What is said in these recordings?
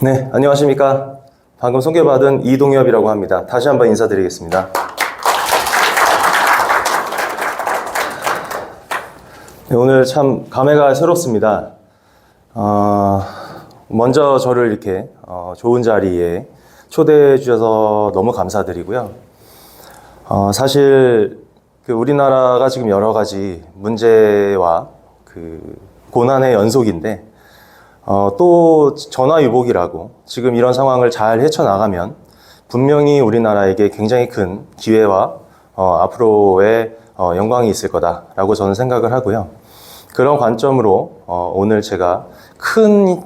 네, 안녕하십니까. 방금 소개받은 이동엽이라고 합니다. 다시 한번 인사드리겠습니다. 네, 오늘 참 감회가 새롭습니다. 먼저 저를 이렇게 좋은 자리에 초대해 주셔서 너무 감사드리고요. 사실 우리나라가 지금 여러 가지 문제와 고난의 연속인데 또 전화위복이라고 지금 이런 상황을 잘 헤쳐나가면 분명히 우리나라에게 굉장히 큰 기회와 앞으로의 영광이 있을 거다라고 저는 생각을 하고요. 그런 관점으로 오늘 제가 큰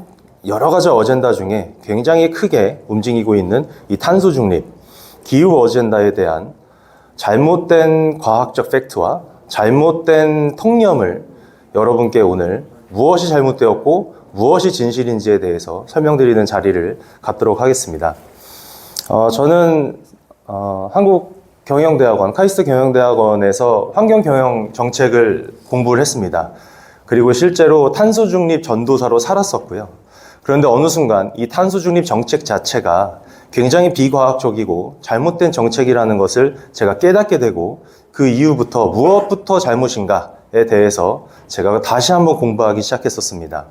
여러 가지 어젠다 중에 굉장히 크게 움직이고 있는 이 탄소 중립, 기후 어젠다에 대한 잘못된 과학적 팩트와 잘못된 통념을 여러분께 오늘 무엇이 잘못되었고 무엇이 진실인지에 대해서 설명드리는 자리를 갖도록 하겠습니다. 저는 한국경영대학원, 카이스트 경영대학원에서 환경경영 정책을 공부를 했습니다. 그리고 실제로 탄소 중립 전도사로 살았었고요. 그런데 어느 순간 이 탄소 중립 정책 자체가 굉장히 비과학적이고 잘못된 정책이라는 것을 제가 깨닫게 되고 그 이후부터 무엇부터 잘못인가에 대해서 제가 다시 한번 공부하기 시작했었습니다.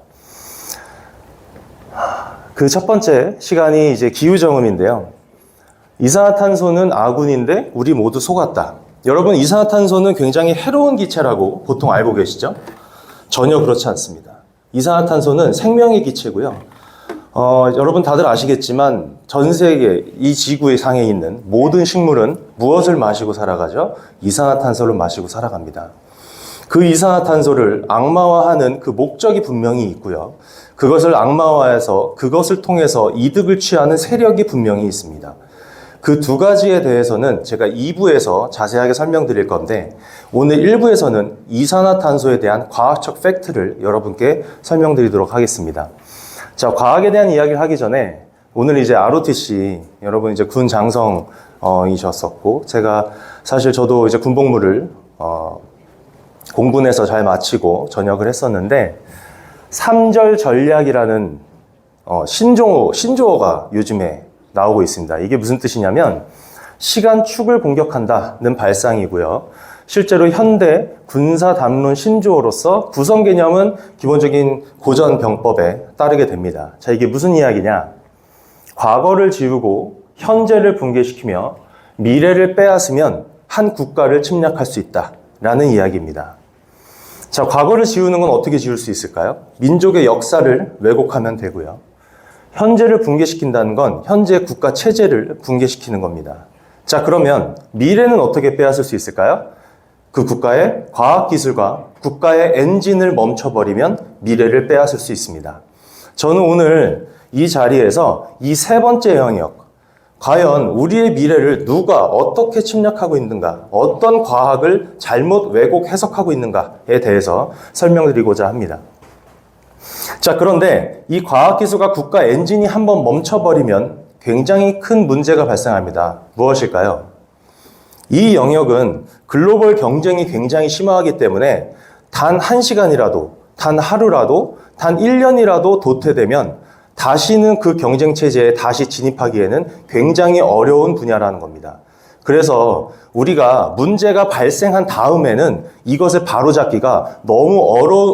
그 첫 번째 시간이 이제 기후정음인데요. 이산화탄소는 아군인데 우리 모두 속았다. 여러분, 이산화탄소는 굉장히 해로운 기체라고 보통 알고 계시죠? 전혀 그렇지 않습니다. 이산화탄소는 생명의 기체고요. 여러분 다들 아시겠지만 전 세계 이 지구의 상에 있는 모든 식물은 무엇을 마시고 살아가죠? 이산화탄소를 마시고 살아갑니다. 그 이산화탄소를 악마화하는 그 목적이 분명히 있고요. 그것을 악마화해서 그것을 통해서 이득을 취하는 세력이 분명히 있습니다. 그 두 가지에 대해서는 제가 2부에서 자세하게 설명드릴 건데 오늘 1부에서는 이산화탄소에 대한 과학적 팩트를 여러분께 설명드리도록 하겠습니다. 자, 과학에 대한 이야기를 하기 전에 오늘 이제 ROTC, 여러분 이제 군 장성이셨었고 제가 사실 저도 이제 군복무를 공군에서 잘 마치고 전역을 했었는데 3절 전략이라는 신조어가 요즘에 나오고 있습니다. 이게 무슨 뜻이냐면 시간축을 공격한다는 발상이고요. 실제로 현대 군사담론 신조어로서 구성 개념은 기본적인 고전병법에 따르게 됩니다. 자, 이게 무슨 이야기냐? 과거를 지우고 현재를 붕괴시키며 미래를 빼앗으면 한 국가를 침략할 수 있다라는 이야기입니다. 자, 과거를 지우는 건 어떻게 지울 수 있을까요? 민족의 역사를 왜곡하면 되고요. 현재를 붕괴시킨다는 건 현재 국가 체제를 붕괴시키는 겁니다. 자, 그러면 미래는 어떻게 빼앗을 수 있을까요? 그 국가의 과학기술과 국가의 엔진을 멈춰버리면 미래를 빼앗을 수 있습니다. 저는 오늘 이 자리에서 이 세 번째 영역, 과연 우리의 미래를 누가 어떻게 침략하고 있는가, 어떤 과학을 잘못 왜곡 해석하고 있는가에 대해서 설명드리고자 합니다. 자, 그런데 이 과학기술과 국가 엔진이 한번 멈춰버리면 굉장히 큰 문제가 발생합니다. 무엇일까요? 이 영역은 글로벌 경쟁이 굉장히 심하기 때문에 단 1시간이라도, 단 하루라도, 단 1년이라도 도태되면 다시는 그 경쟁 체제에 다시 진입하기에는 굉장히 어려운 분야라는 겁니다. 그래서 우리가 문제가 발생한 다음에는 이것을 바로잡기가 너무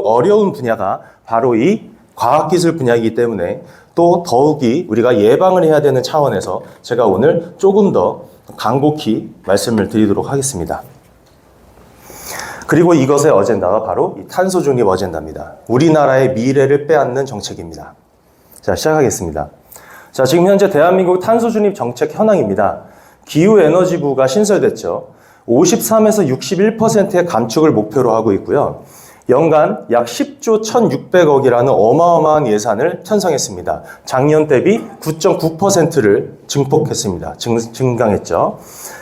어려운 분야가 바로 이 과학기술 분야이기 때문에 또 더욱이 우리가 예방을 해야 되는 차원에서 제가 오늘 조금 더 간곡히 말씀을 드리도록 하겠습니다. 그리고 이것의 어젠다가 바로 이 탄소 중립 어젠다입니다. 우리나라의 미래를 빼앗는 정책입니다. 자, 시작하겠습니다. 자, 지금 현재 대한민국 탄소 중립 정책 현황입니다. 기후에너지부가 신설됐죠. 53에서 61%의 감축을 목표로 하고 있고요. 연간 약 10조 1,600억이라는 어마어마한 예산을 편성했습니다. 작년 대비 9.9%를 증폭했습니다. 증강했죠.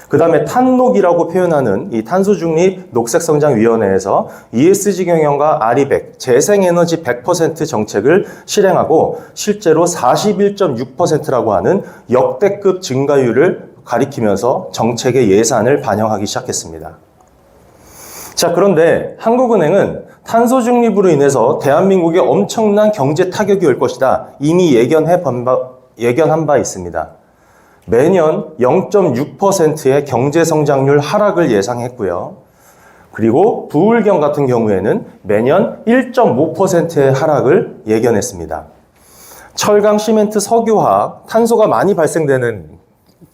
그 다음에 탄녹이라고 표현하는 이 탄소중립 녹색성장위원회에서 ESG 경영과 아리백, 재생에너지 100% 정책을 실행하고 실제로 41.6%라고 하는 역대급 증가율을 가리키면서 정책의 예산을 반영하기 시작했습니다. 자, 그런데 한국은행은 탄소 중립으로 인해서 대한민국에 엄청난 경제 타격이 올 것이다. 이미 예견해 예견한 바 있습니다. 매년 0.6%의 경제 성장률 하락을 예상했고요. 그리고 부울경 같은 경우에는 매년 1.5%의 하락을 예견했습니다. 철강, 시멘트, 석유화학, 탄소가 많이 발생되는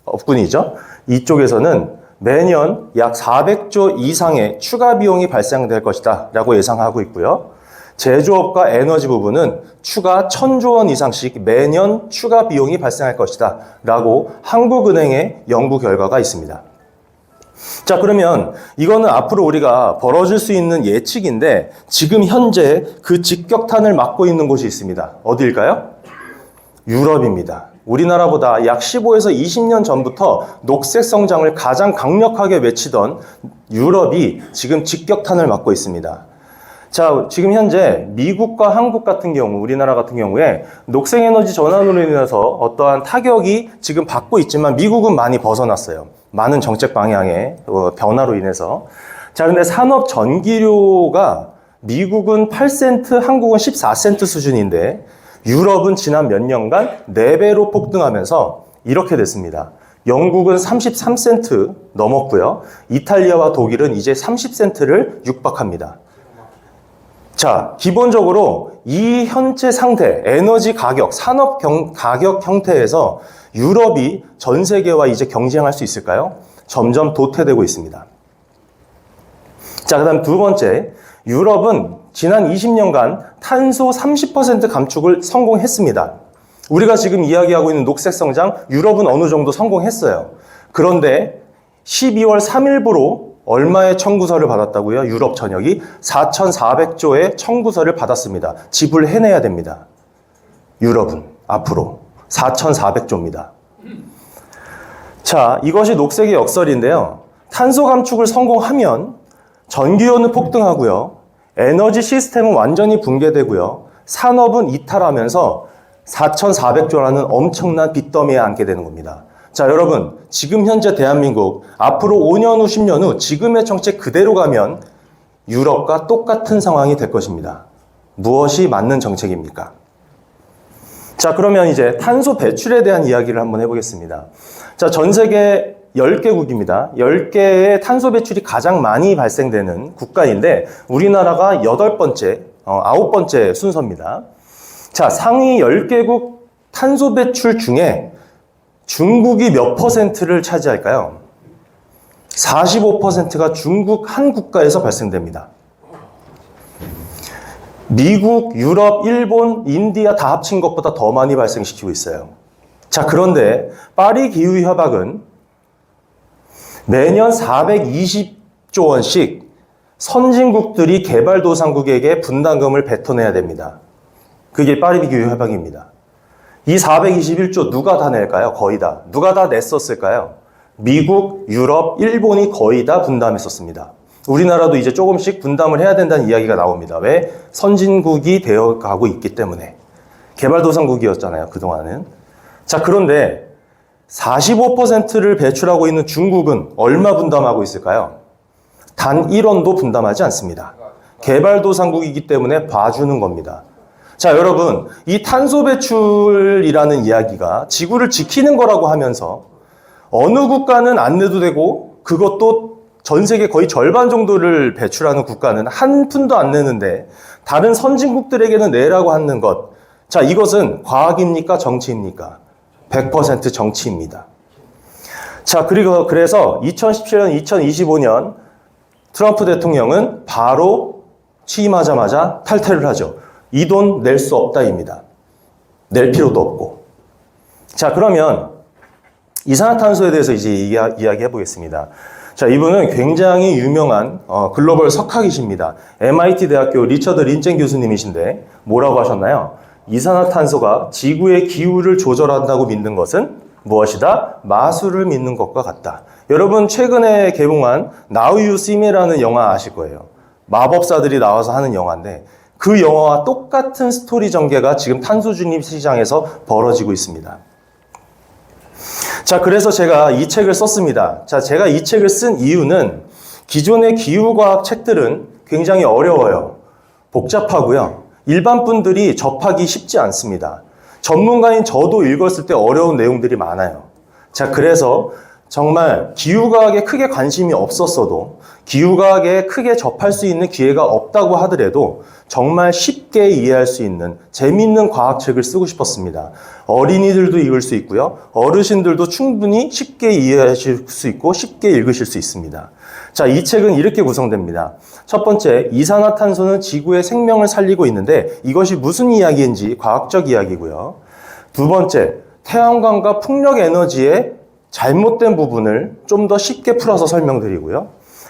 업군이죠. 이쪽에서는 매년 약 400조 이상의 추가 비용이 발생될 것이다 라고 예상하고 있고요. 제조업과 에너지 부분은 추가 1000조 원 이상씩 매년 추가 비용이 발생할 것이다 라고 한국은행의 연구 결과가 있습니다. 자, 그러면 이거는 앞으로 우리가 벌어질 수 있는 예측인데 지금 현재 그 직격탄을 맞고 있는 곳이 있습니다. 어디일까요? 유럽입니다. 우리나라보다 약 15에서 20년 전부터 녹색 성장을 가장 강력하게 외치던 유럽이 지금 직격탄을 맞고 있습니다. 자, 지금 현재 미국과 한국 같은 경우, 우리나라 같은 경우에 녹색 에너지 전환으로 인해서 어떠한 타격이 지금 받고 있지만 미국은 많이 벗어났어요. 많은 정책 방향의 변화로 인해서. 자, 근데 산업 전기료가 미국은 8센트, 한국은 14센트 수준인데 유럽은 지난 몇 년간 4배로 폭등하면서 이렇게 됐습니다. 영국은 33센트 넘었고요. 이탈리아와 독일은 이제 30센트를 육박합니다. 자, 기본적으로 이 현재 상태, 에너지 가격, 산업 가격 형태에서 유럽이 전 세계와 이제 경쟁할 수 있을까요? 점점 도태되고 있습니다. 자, 그 다음 두 번째, 유럽은 지난 20년간 탄소 30% 감축을 성공했습니다. 우리가 지금 이야기하고 있는 녹색 성장, 유럽은 어느 정도 성공했어요. 그런데 12월 3일부로 얼마의 청구서를 받았다고요? 유럽 전역이 4,400조의 청구서를 받았습니다. 지불해내야 됩니다. 유럽은 앞으로 4,400조입니다. 자, 이것이 녹색의 역설인데요. 탄소 감축을 성공하면 전기요는 폭등하고요. 에너지 시스템은 완전히 붕괴되고요. 산업은 이탈하면서 4,400조라는 엄청난 빚더미에 앉게 되는 겁니다. 자, 여러분, 지금 현재 대한민국 앞으로 5년 후, 10년 후 지금의 정책 그대로 가면 유럽과 똑같은 상황이 될 것입니다. 무엇이 맞는 정책입니까? 자, 그러면 이제 탄소 배출에 대한 이야기를 한번 해보겠습니다. 자, 전 세계 10개국입니다. 10개의 탄소 배출이 가장 많이 발생되는 국가인데 우리나라가 9번째 순서입니다. 자, 상위 10개국 탄소 배출 중에 중국이 몇 퍼센트를 차지할까요? 45%가 중국 한 국가에서 발생됩니다. 미국, 유럽, 일본, 인디아 다 합친 것보다 더 많이 발생시키고 있어요. 자, 그런데 파리 기후협약은 매년 420조 원씩 선진국들이 개발도상국에게 분담금을 뱉어내야 됩니다. 그게 파리 기후협약입니다. 이 421조 누가 다 낼까요? 거의 다. 누가 다 냈었을까요? 미국, 유럽, 일본이 거의 다 분담했었습니다. 우리나라도 이제 조금씩 분담을 해야 된다는 이야기가 나옵니다. 왜? 선진국이 되어가고 있기 때문에. 개발도상국이었잖아요, 그동안은. 자, 그런데 45%를 배출하고 있는 중국은 얼마 분담하고 있을까요? 단 1원도 분담하지 않습니다. 개발도상국이기 때문에 봐주는 겁니다. 자, 여러분, 이 탄소 배출이라는 이야기가 지구를 지키는 거라고 하면서 어느 국가는 안 내도 되고 그것도 전 세계 거의 절반 정도를 배출하는 국가는 한 푼도 안 내는데 다른 선진국들에게는 내라고 하는 것. 자, 이것은 과학입니까? 정치입니까? 100% 정치입니다. 자, 그래서 2017년, 2025년 트럼프 대통령은 바로 취임하자마자 탈퇴를 하죠. 이 돈 낼 수 없다입니다. 낼 필요도 없고. 자, 그러면 이산화탄소에 대해서 이제 이야기해 보겠습니다. 자, 이분은 굉장히 유명한 글로벌 석학이십니다. MIT 대학교 리처드 린젠 교수님이신데 뭐라고 하셨나요? 이산화탄소가 지구의 기후를 조절한다고 믿는 것은 무엇이다? 마술을 믿는 것과 같다. 여러분 최근에 개봉한 Now You See Me라는 영화 아실 거예요. 마법사들이 나와서 하는 영화인데 그 영화와 똑같은 스토리 전개가 지금 탄소 중립 시장에서 벌어지고 있습니다. 자, 그래서 제가 이 책을 썼습니다. 자, 제가 이 책을 쓴 이유는 기존의 기후과학 책들은 굉장히 어려워요. 복잡하고요. 일반 분들이 접하기 쉽지 않습니다. 전문가인 저도 읽었을 때 어려운 내용들이 많아요. 자, 그래서 정말 기후과학에 크게 관심이 없었어도 기후과학에 크게 접할 수 있는 기회가 없다고 하더라도 정말 쉽게 이해할 수 있는 재미있는 과학책을 쓰고 싶었습니다. 어린이들도 읽을 수 있고요. 어르신들도 충분히 쉽게 이해하실 수 있고 쉽게 읽으실 수 있습니다. 자, 이 책은 이렇게 구성됩니다. 첫 번째, 이산화탄소는 지구의 생명을 살리고 있는데 이것이 무슨 이야기인지 과학적 이야기고요. 두 번째, 태양광과 풍력 에너지의 잘못된 부분을 좀 더 쉽게 풀어서 설명드리고요.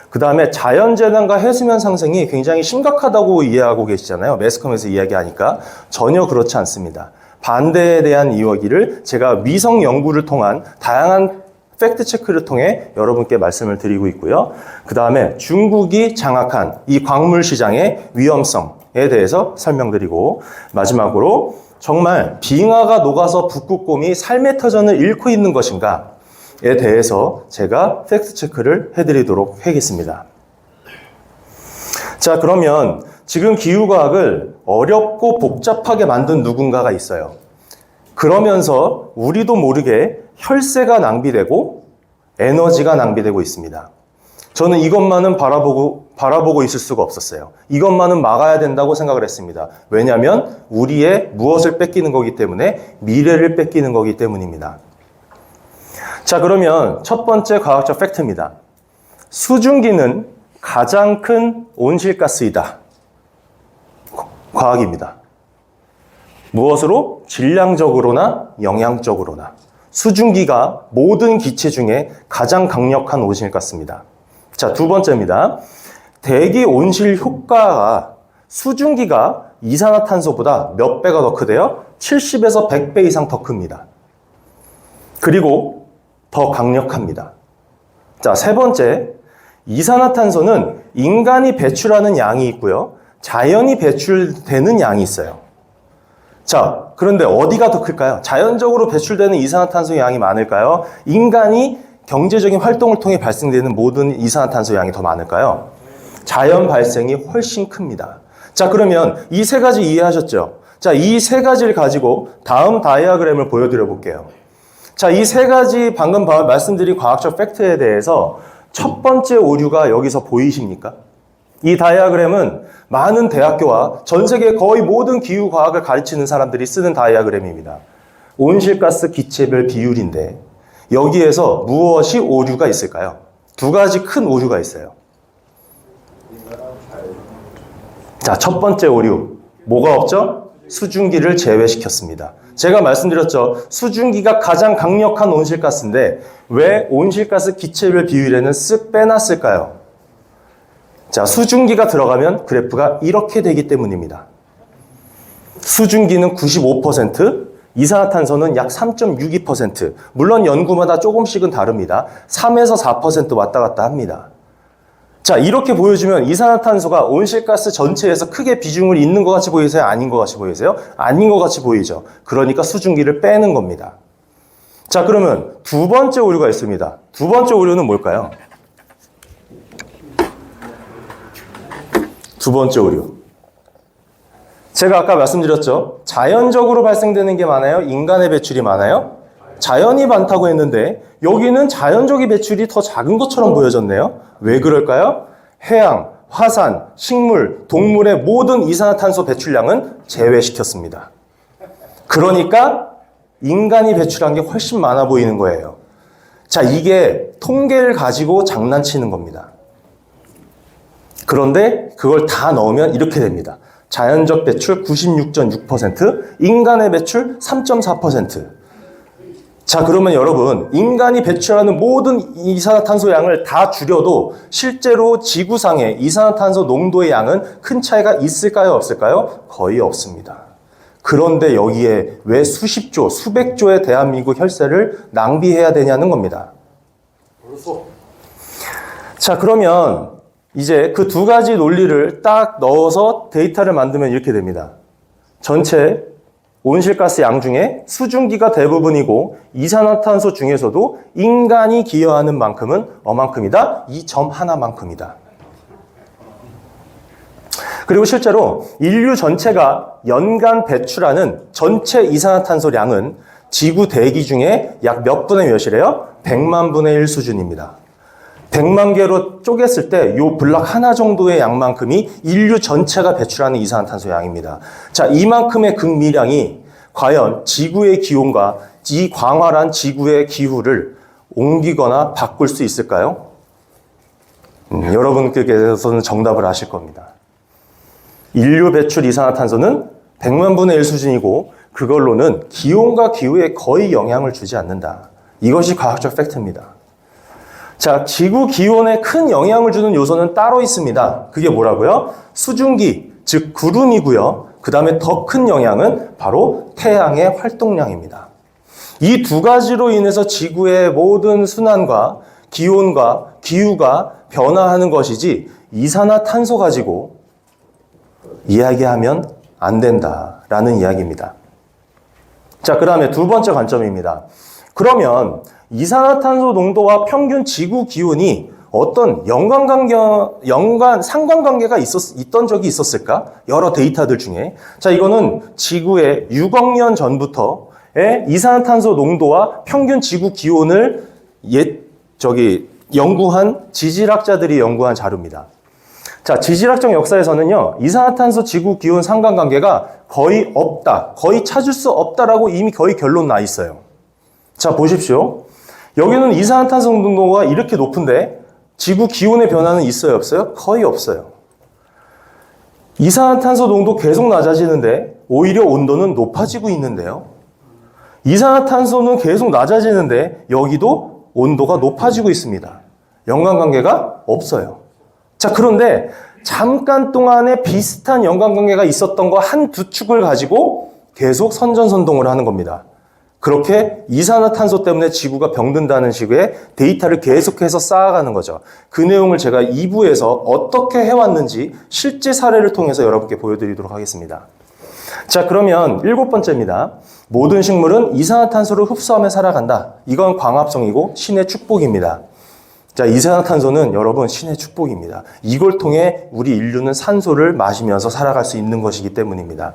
그 다음에 자연재난과 해수면 상승이 굉장히 심각하다고 이해하고 계시잖아요. 매스컴에서 이야기하니까 전혀 그렇지 않습니다. 반대에 대한 이야기를 제가 위성 연구를 통한 다양한 팩트체크를 통해 여러분께 말씀을 드리고 있고요. 그 다음에 중국이 장악한 이 광물 시장의 위험성에 대해서 설명드리고 마지막으로 정말 빙하가 녹아서 북극곰이 삶의 터전을 잃고 있는 것인가에 대해서 제가 팩트체크를 해드리도록 하겠습니다. 자, 그러면 지금 기후과학을 어렵고 복잡하게 만든 누군가가 있어요. 그러면서 우리도 모르게 혈세가 낭비되고 에너지가 낭비되고 있습니다. 저는 이것만은 바라보고 있을 수가 없었어요. 이것만은 막아야 된다고 생각을 했습니다. 왜냐하면 우리의 무엇을 뺏기는 거기 때문에 미래를 뺏기는 거기 때문입니다. 자, 그러면 첫 번째 과학적 팩트입니다. 수증기는 가장 큰 온실가스이다. 과학입니다. 무엇으로? 질량적으로나 영양적으로나. 수증기가 모든 기체 중에 가장 강력한 온실가스입니다. 자, 두 번째입니다. 대기 온실 효과가 수증기가 이산화탄소보다 몇 배가 더 크대요? 70에서 100배 이상 더 큽니다. 그리고 더 강력합니다. 자, 세 번째, 이산화탄소는 인간이 배출하는 양이 있고요. 자연이 배출되는 양이 있어요. 자, 그런데 어디가 더 클까요? 자연적으로 배출되는 이산화탄소 양이 많을까요? 인간이 경제적인 활동을 통해 발생되는 모든 이산화탄소 양이 더 많을까요? 자연 발생이 훨씬 큽니다. 자, 그러면 이 세 가지 이해하셨죠? 자, 이 세 가지를 가지고 다음 다이어그램을 보여드려 볼게요. 자, 이 세 가지 방금 말씀드린 과학적 팩트에 대해서 첫 번째 오류가 여기서 보이십니까? 이 다이어그램은 많은 대학교와 전 세계 거의 모든 기후과학을 가르치는 사람들이 쓰는 다이어그램입니다. 온실가스 기체별 비율인데 여기에서 무엇이 오류가 있을까요? 두 가지 큰 오류가 있어요. 자, 첫 번째 오류. 뭐가 없죠? 수증기를 제외시켰습니다. 제가 말씀드렸죠. 수증기가 가장 강력한 온실가스인데 왜 온실가스 기체별 비율에는 쓱 빼놨을까요? 자, 수증기가 들어가면 그래프가 이렇게 되기 때문입니다. 수증기는 95%, 이산화탄소는 약 3.62%. 물론 연구마다 조금씩은 다릅니다. 3에서 4% 왔다 갔다 합니다. 자, 이렇게 보여주면 이산화탄소가 온실가스 전체에서 크게 비중을 잇는 것 같이 보이세요? 아닌 것 같이 보이세요? 아닌 것 같이 보이죠. 그러니까 수증기를 빼는 겁니다. 자, 그러면 두 번째 오류가 있습니다. 두 번째 오류는 뭘까요? 두 번째 오류. 제가 아까 말씀드렸죠. 자연적으로 발생되는 게 많아요? 인간의 배출이 많아요? 자연이 많다고 했는데 여기는 자연적인 배출이 더 작은 것처럼 보여졌네요. 왜 그럴까요? 해양, 화산, 식물, 동물의 모든 이산화탄소 배출량은 제외시켰습니다. 그러니까 인간이 배출한 게 훨씬 많아 보이는 거예요. 자, 이게 통계를 가지고 장난치는 겁니다. 그런데 그걸 다 넣으면 이렇게 됩니다. 자연적 배출 96.6%, 인간의 배출 3.4%. 자, 그러면 여러분, 인간이 배출하는 모든 이산화탄소 양을 다 줄여도 실제로 지구상의 이산화탄소 농도의 양은 큰 차이가 있을까요? 없을까요? 거의 없습니다. 그런데 여기에 왜 수십조, 수백조의 대한민국 혈세를 낭비해야 되냐는 겁니다. 자, 그러면 이제 그 두 가지 논리를 딱 넣어서 데이터를 만들면 이렇게 됩니다. 전체 온실가스 양 중에 수증기가 대부분이고 이산화탄소 중에서도 인간이 기여하는 만큼은 어만큼이다? 이 점 하나만큼이다. 그리고 실제로 인류 전체가 연간 배출하는 전체 이산화탄소량은 지구 대기 중에 약 몇 분의 몇이래요? 100만 분의 1 수준입니다. 100만 개로 쪼갰을 때 이 블락 하나 정도의 양만큼이 인류 전체가 배출하는 이산화탄소 양입니다. 자, 이만큼의 극미량이 과연 지구의 기온과 이 광활한 지구의 기후를 옮기거나 바꿀 수 있을까요? 여러분께서는 정답을 아실 겁니다. 인류 배출 이산화탄소는 100만 분의 1 수준이고 그걸로는 기온과 기후에 거의 영향을 주지 않는다. 이것이 과학적 팩트입니다. 자, 지구 기온에 큰 영향을 주는 요소는 따로 있습니다. 그게 뭐라고요? 수증기, 즉 구름이고요. 그 다음에 더 큰 영향은 바로 태양의 활동량입니다. 이 두 가지로 인해서 지구의 모든 순환과 기온과 기후가 변화하는 것이지 이산화탄소 가지고 이야기하면 안 된다라는 이야기입니다. 자, 그 다음에 두 번째 관점입니다. 그러면 이산화탄소 농도와 평균 지구 기온이 어떤 상관관계가 있던 적이 있었을까? 여러 데이터들 중에. 자, 이거는 지구의 6억 년 전부터의 이산화탄소 농도와 평균 지구 기온을 연구한 지질학자들이 연구한 자료입니다. 자, 지질학적 역사에서는요, 이산화탄소 지구 기온 상관관계가 거의 없다, 거의 찾을 수 없다라고 이미 거의 결론 나 있어요. 자, 보십시오. 여기는 이산화탄소 농도가 이렇게 높은데 지구 기온의 변화는 있어요, 없어요? 거의 없어요. 이산화탄소 농도 계속 낮아지는데 오히려 온도는 높아지고 있는데요. 이산화탄소는 계속 낮아지는데 여기도 온도가 높아지고 있습니다. 연관관계가 없어요. 자, 그런데 잠깐 동안에 비슷한 연관관계가 있었던 거 한 두 축을 가지고 계속 선전선동을 하는 겁니다. 그렇게 이산화탄소 때문에 지구가 병든다는 식의 데이터를 계속해서 쌓아가는 거죠. 그 내용을 제가 2부에서 어떻게 해왔는지 실제 사례를 통해서 여러분께 보여드리도록 하겠습니다. 자, 그러면 7번째입니다. 모든 식물은 이산화탄소를 흡수하며 살아간다. 이건 광합성이고 신의 축복입니다. 자, 이산화탄소는 여러분 신의 축복입니다. 이걸 통해 우리 인류는 산소를 마시면서 살아갈 수 있는 것이기 때문입니다.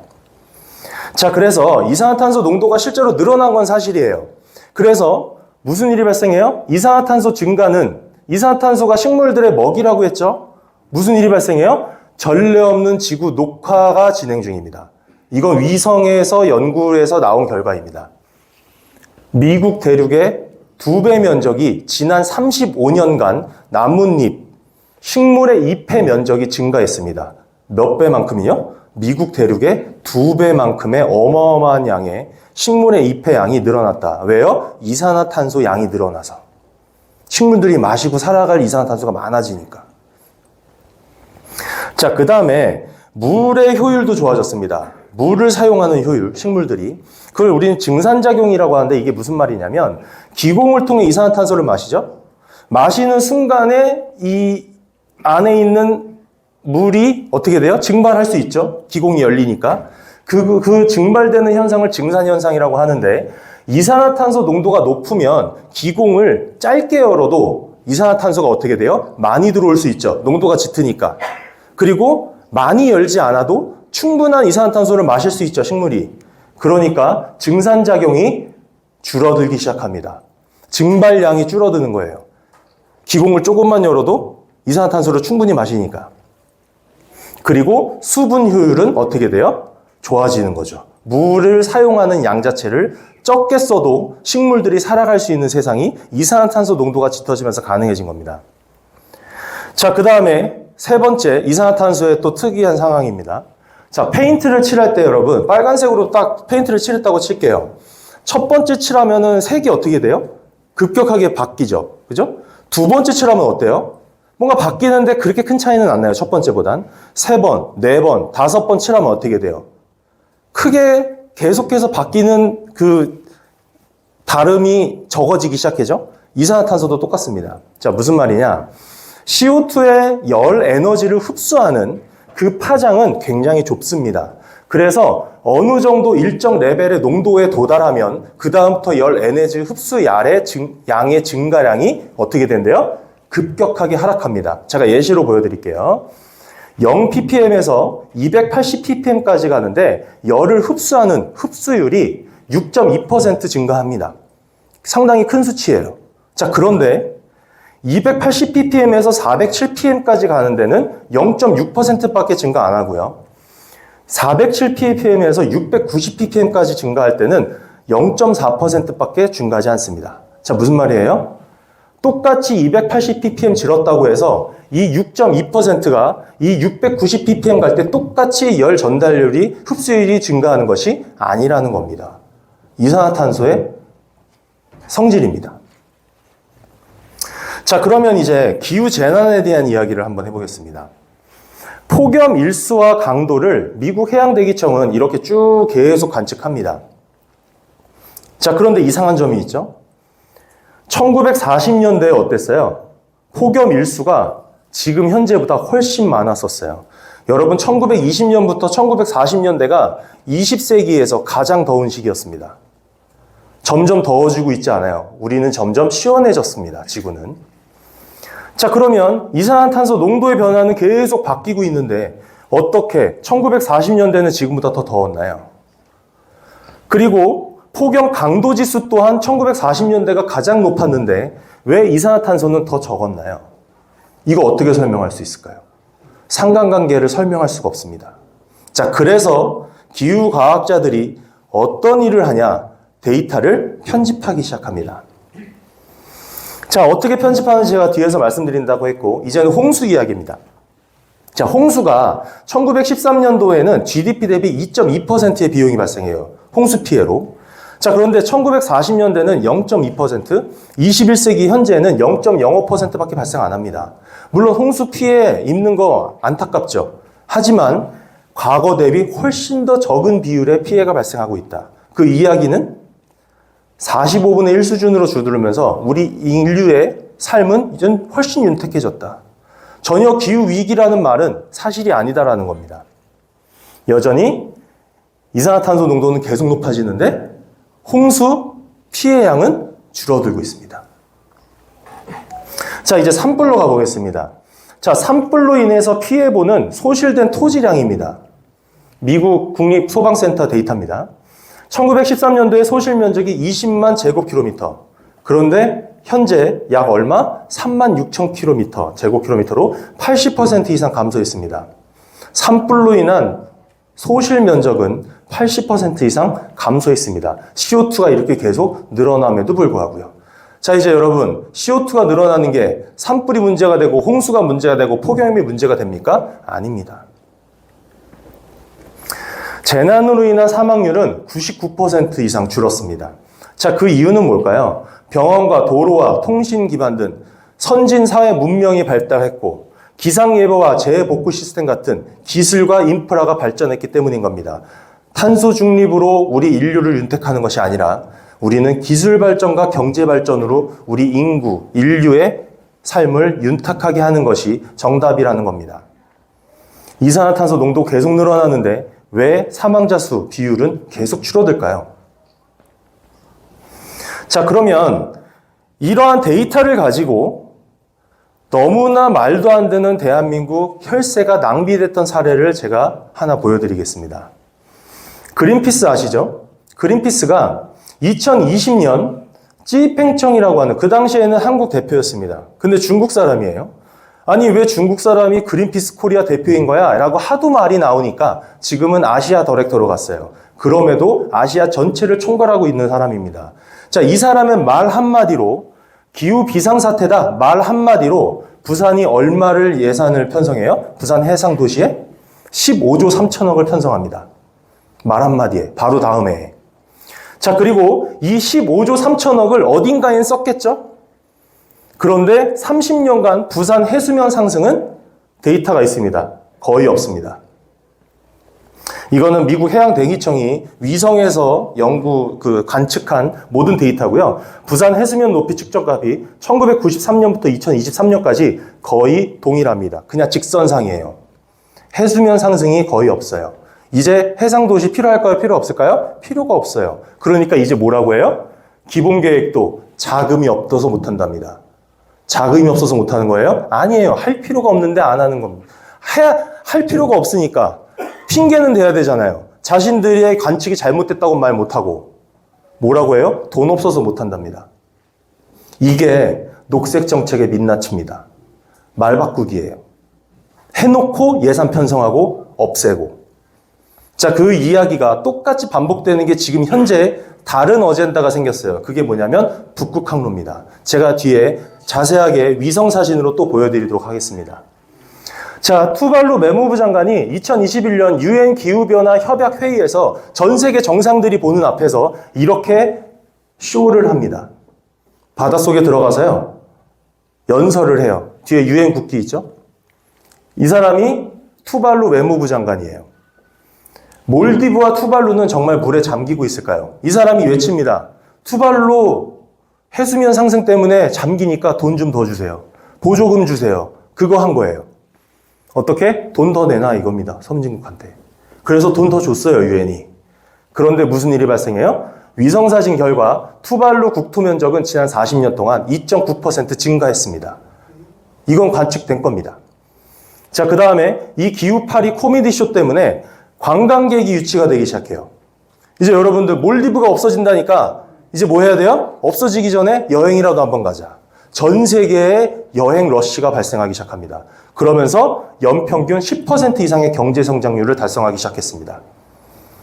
자, 그래서 이산화탄소 농도가 실제로 늘어난 건 사실이에요. 그래서 무슨 일이 발생해요? 이산화탄소 증가는 이산화탄소가 식물들의 먹이라고 했죠? 무슨 일이 발생해요? 전례 없는 지구 녹화가 진행 중입니다. 이건 위성에서 연구해서 나온 결과입니다. 미국 대륙의 2배 면적이 지난 35년간 나뭇잎, 식물의 잎의 면적이 증가했습니다. 몇 배만큼이요? 미국 대륙의 2배만큼의 어마어마한 양의 식물의 잎의 양이 늘어났다. 왜요? 이산화탄소 양이 늘어나서. 식물들이 마시고 살아갈 이산화탄소가 많아지니까. 자, 그 다음에 물의 효율도 좋아졌습니다. 물을 사용하는 효율, 식물들이. 그걸 우리는 증산작용이라고 하는데 이게 무슨 말이냐면 기공을 통해 이산화탄소를 마시죠. 마시는 순간에 이 안에 있는 물이 어떻게 돼요? 증발할 수 있죠. 기공이 열리니까. 그 증발되는 현상을 증산현상이라고 하는데 이산화탄소 농도가 높으면 기공을 짧게 열어도 이산화탄소가 어떻게 돼요? 많이 들어올 수 있죠. 농도가 짙으니까. 그리고 많이 열지 않아도 충분한 이산화탄소를 마실 수 있죠, 식물이. 그러니까 증산작용이 줄어들기 시작합니다. 증발량이 줄어드는 거예요. 기공을 조금만 열어도 이산화탄소를 충분히 마시니까. 그리고 수분 효율은 어떻게 돼요? 좋아지는 거죠. 물을 사용하는 양 자체를 적게 써도 식물들이 살아갈 수 있는 세상이 이산화탄소 농도가 짙어지면서 가능해진 겁니다. 자, 그 다음에 세 번째, 이산화탄소의 또 특이한 상황입니다. 자, 페인트를 칠할 때 여러분, 빨간색으로 딱 페인트를 칠했다고 칠게요. 첫 번째 칠하면은 색이 어떻게 돼요? 급격하게 바뀌죠. 그죠? 두 번째 칠하면 어때요? 뭔가 바뀌는데 그렇게 큰 차이는 안 나요. 첫 번째보단. 3번, 4번, 5번 칠하면 어떻게 돼요? 크게 계속해서 바뀌는 그 다름이 적어지기 시작하죠? 이산화탄소도 똑같습니다. 자, 무슨 말이냐? CO2의 열 에너지를 흡수하는 그 파장은 굉장히 좁습니다. 그래서 어느 정도 일정 레벨의 농도에 도달하면 그 다음부터 열 에너지 흡수 양의 증가량이 어떻게 된대요? 급격하게 하락합니다. 제가 예시로 보여드릴게요. 0ppm에서 280ppm까지 가는데 열을 흡수하는 흡수율이 6.2% 증가합니다. 상당히 큰 수치예요. 자, 그런데 280ppm에서 407ppm까지 가는 데는 0.6%밖에 증가 안 하고요. 407ppm에서 690ppm까지 증가할 때는 0.4%밖에 증가하지 않습니다. 자, 무슨 말이에요? 똑같이 280ppm 질었다고 해서 이 6.2%가 이 690ppm 갈 때 똑같이 열 전달률이 흡수율이 증가하는 것이 아니라는 겁니다. 이산화탄소의 성질입니다. 자, 그러면 이제 기후재난에 대한 이야기를 한번 해보겠습니다. 폭염 일수와 강도를 미국 해양대기청은 이렇게 쭉 계속 관측합니다. 자, 그런데 이상한 점이 있죠. 1940년대에 어땠어요? 폭염 일수가 지금 현재보다 훨씬 많았었어요. 여러분, 1920년부터 1940년대가 20세기에서 가장 더운 시기였습니다. 점점 더워지고 있지 않아요. 우리는 점점 시원해졌습니다, 지구는. 자, 그러면 이산화탄소 농도의 변화는 계속 바뀌고 있는데 어떻게 1940년대는 지금보다 더 더웠나요? 그리고 폭염 강도 지수 또한 1940년대가 가장 높았는데 왜 이산화탄소는 더 적었나요? 이거 어떻게 설명할 수 있을까요? 상관관계를 설명할 수가 없습니다. 자, 그래서 기후과학자들이 어떤 일을 하냐? 데이터를 편집하기 시작합니다. 자, 어떻게 편집하는지 제가 뒤에서 말씀드린다고 했고, 이제는 홍수 이야기입니다. 자, 홍수가 1913년도에는 GDP 대비 2.2%의 비용이 발생해요. 홍수 피해로. 자, 그런데 1940년대는 0.2%, 21세기 현재는 0.05%밖에 발생 안 합니다. 물론 홍수 피해 입는 거 안타깝죠. 하지만 과거 대비 훨씬 더 적은 비율의 피해가 발생하고 있다. 그 이야기는 45분의 1 수준으로 줄어들면서 우리 인류의 삶은 이젠 훨씬 윤택해졌다. 전혀 기후위기라는 말은 사실이 아니다라는 겁니다. 여전히 이산화탄소 농도는 계속 높아지는데 홍수 피해 양은 줄어들고 있습니다. 자, 이제 산불로 가보겠습니다. 자, 산불로 인해서 피해보는 소실된 토지량입니다. 미국 국립소방센터 데이터입니다. 1913년도에 소실 면적이 20만 제곱킬로미터. 그런데 현재 약 얼마? 3만 6천 킬로미터, 제곱킬로미터로 80% 이상 감소했습니다. 산불로 인한 소실 면적은 80% 이상 감소했습니다. CO2가 이렇게 계속 늘어남에도 불구하고요. 자, 이제 여러분, CO2가 늘어나는 게 산불이 문제가 되고 홍수가 문제가 되고 폭염이 문제가 됩니까? 아닙니다. 재난으로 인한 사망률은 99% 이상 줄었습니다. 자, 그 이유는 뭘까요? 병원과 도로와 통신 기반 등 선진 사회 문명이 발달했고 기상예보와 재해복구 시스템 같은 기술과 인프라가 발전했기 때문인 겁니다. 탄소 중립으로 우리 인류를 윤택하는 것이 아니라 우리는 기술 발전과 경제 발전으로 우리 인구, 인류의 삶을 윤택하게 하는 것이 정답이라는 겁니다. 이산화탄소 농도 계속 늘어나는데 왜 사망자 수 비율은 계속 줄어들까요? 자, 그러면 이러한 데이터를 가지고 너무나 말도 안 되는 대한민국 혈세가 낭비됐던 사례를 제가 하나 보여드리겠습니다. 그린피스 아시죠? 그린피스가 2020년 찌팽청이라고 하는 그 당시에는 한국 대표였습니다. 근데 중국 사람이에요. 아니, 왜 중국 사람이 그린피스 코리아 대표인 거야? 라고 하도 말이 나오니까 지금은 아시아 다이렉터로 갔어요. 그럼에도 아시아 전체를 총괄하고 있는 사람입니다. 자, 이 사람의 말 한마디로 기후 비상사태다 말 한마디로 부산이 얼마를 예산을 편성해요? 부산 해상도시에 15조 3천억을 편성합니다. 말 한마디에 바로 다음 해에. 자, 그리고 이 15조 3천억을 어딘가엔 썼겠죠? 그런데 30년간 부산 해수면 상승은 데이터가 있습니다. 거의 없습니다. 이거는 미국 해양대기청이 위성에서 관측한 모든 데이터고요. 부산 해수면 높이 측정값이 1993년부터 2023년까지 거의 동일합니다. 그냥 직선상이에요. 해수면 상승이 거의 없어요. 이제 해상도시 필요할까요? 필요 없을까요? 필요가 없어요. 그러니까 이제 뭐라고 해요? 기본계획도 자금이 없어서 못한답니다. 자금이 없어서 못하는 거예요? 아니에요. 할 필요가 없는데 안 하는 겁니다. 할 필요가 없으니까 핑계는 대야 되잖아요. 자신들의 관측이 잘못됐다고 말 못하고 뭐라고 해요? 돈 없어서 못한답니다. 이게 녹색 정책의 민낯입니다. 말 바꾸기예요. 해놓고 예산 편성하고 없애고. 자, 그 이야기가 똑같이 반복되는 게 지금 현재 다른 어젠다가 생겼어요. 그게 뭐냐면 북극 항로입니다. 제가 뒤에 자세하게 위성 사진으로 또 보여드리도록 하겠습니다. 자, 투발루 메무부 장관이 2021년 UN 기후변화 협약 회의에서 전 세계 정상들이 보는 앞에서 이렇게 쇼를 합니다. 바닷속에 들어가서요, 연설을 해요. 뒤에 UN 국기 있죠? 이 사람이 투발루 외무부 장관이에요. 몰디브와 투발루는 정말 물에 잠기고 있을까요? 이 사람이 외칩니다. 투발루 해수면 상승 때문에 잠기니까 돈 좀 더 주세요. 보조금 주세요. 그거 한 거예요. 어떻게? 돈 더 내놔 이겁니다. 선진국한테. 그래서 돈 더 줬어요, 유엔이. 그런데 무슨 일이 발생해요? 위성사진 결과 투발루 국토 면적은 지난 40년 동안 2.9% 증가했습니다. 이건 관측된 겁니다. 자, 그 다음에 이 기후 파리 코미디 쇼 때문에 관광객이 유치가 되기 시작해요. 이제 여러분들 몰디브가 없어진다니까 이제 뭐 해야 돼요? 없어지기 전에 여행이라도 한번 가자. 전 세계에 여행 러쉬가 발생하기 시작합니다. 그러면서 연평균 10% 이상의 경제 성장률을 달성하기 시작했습니다.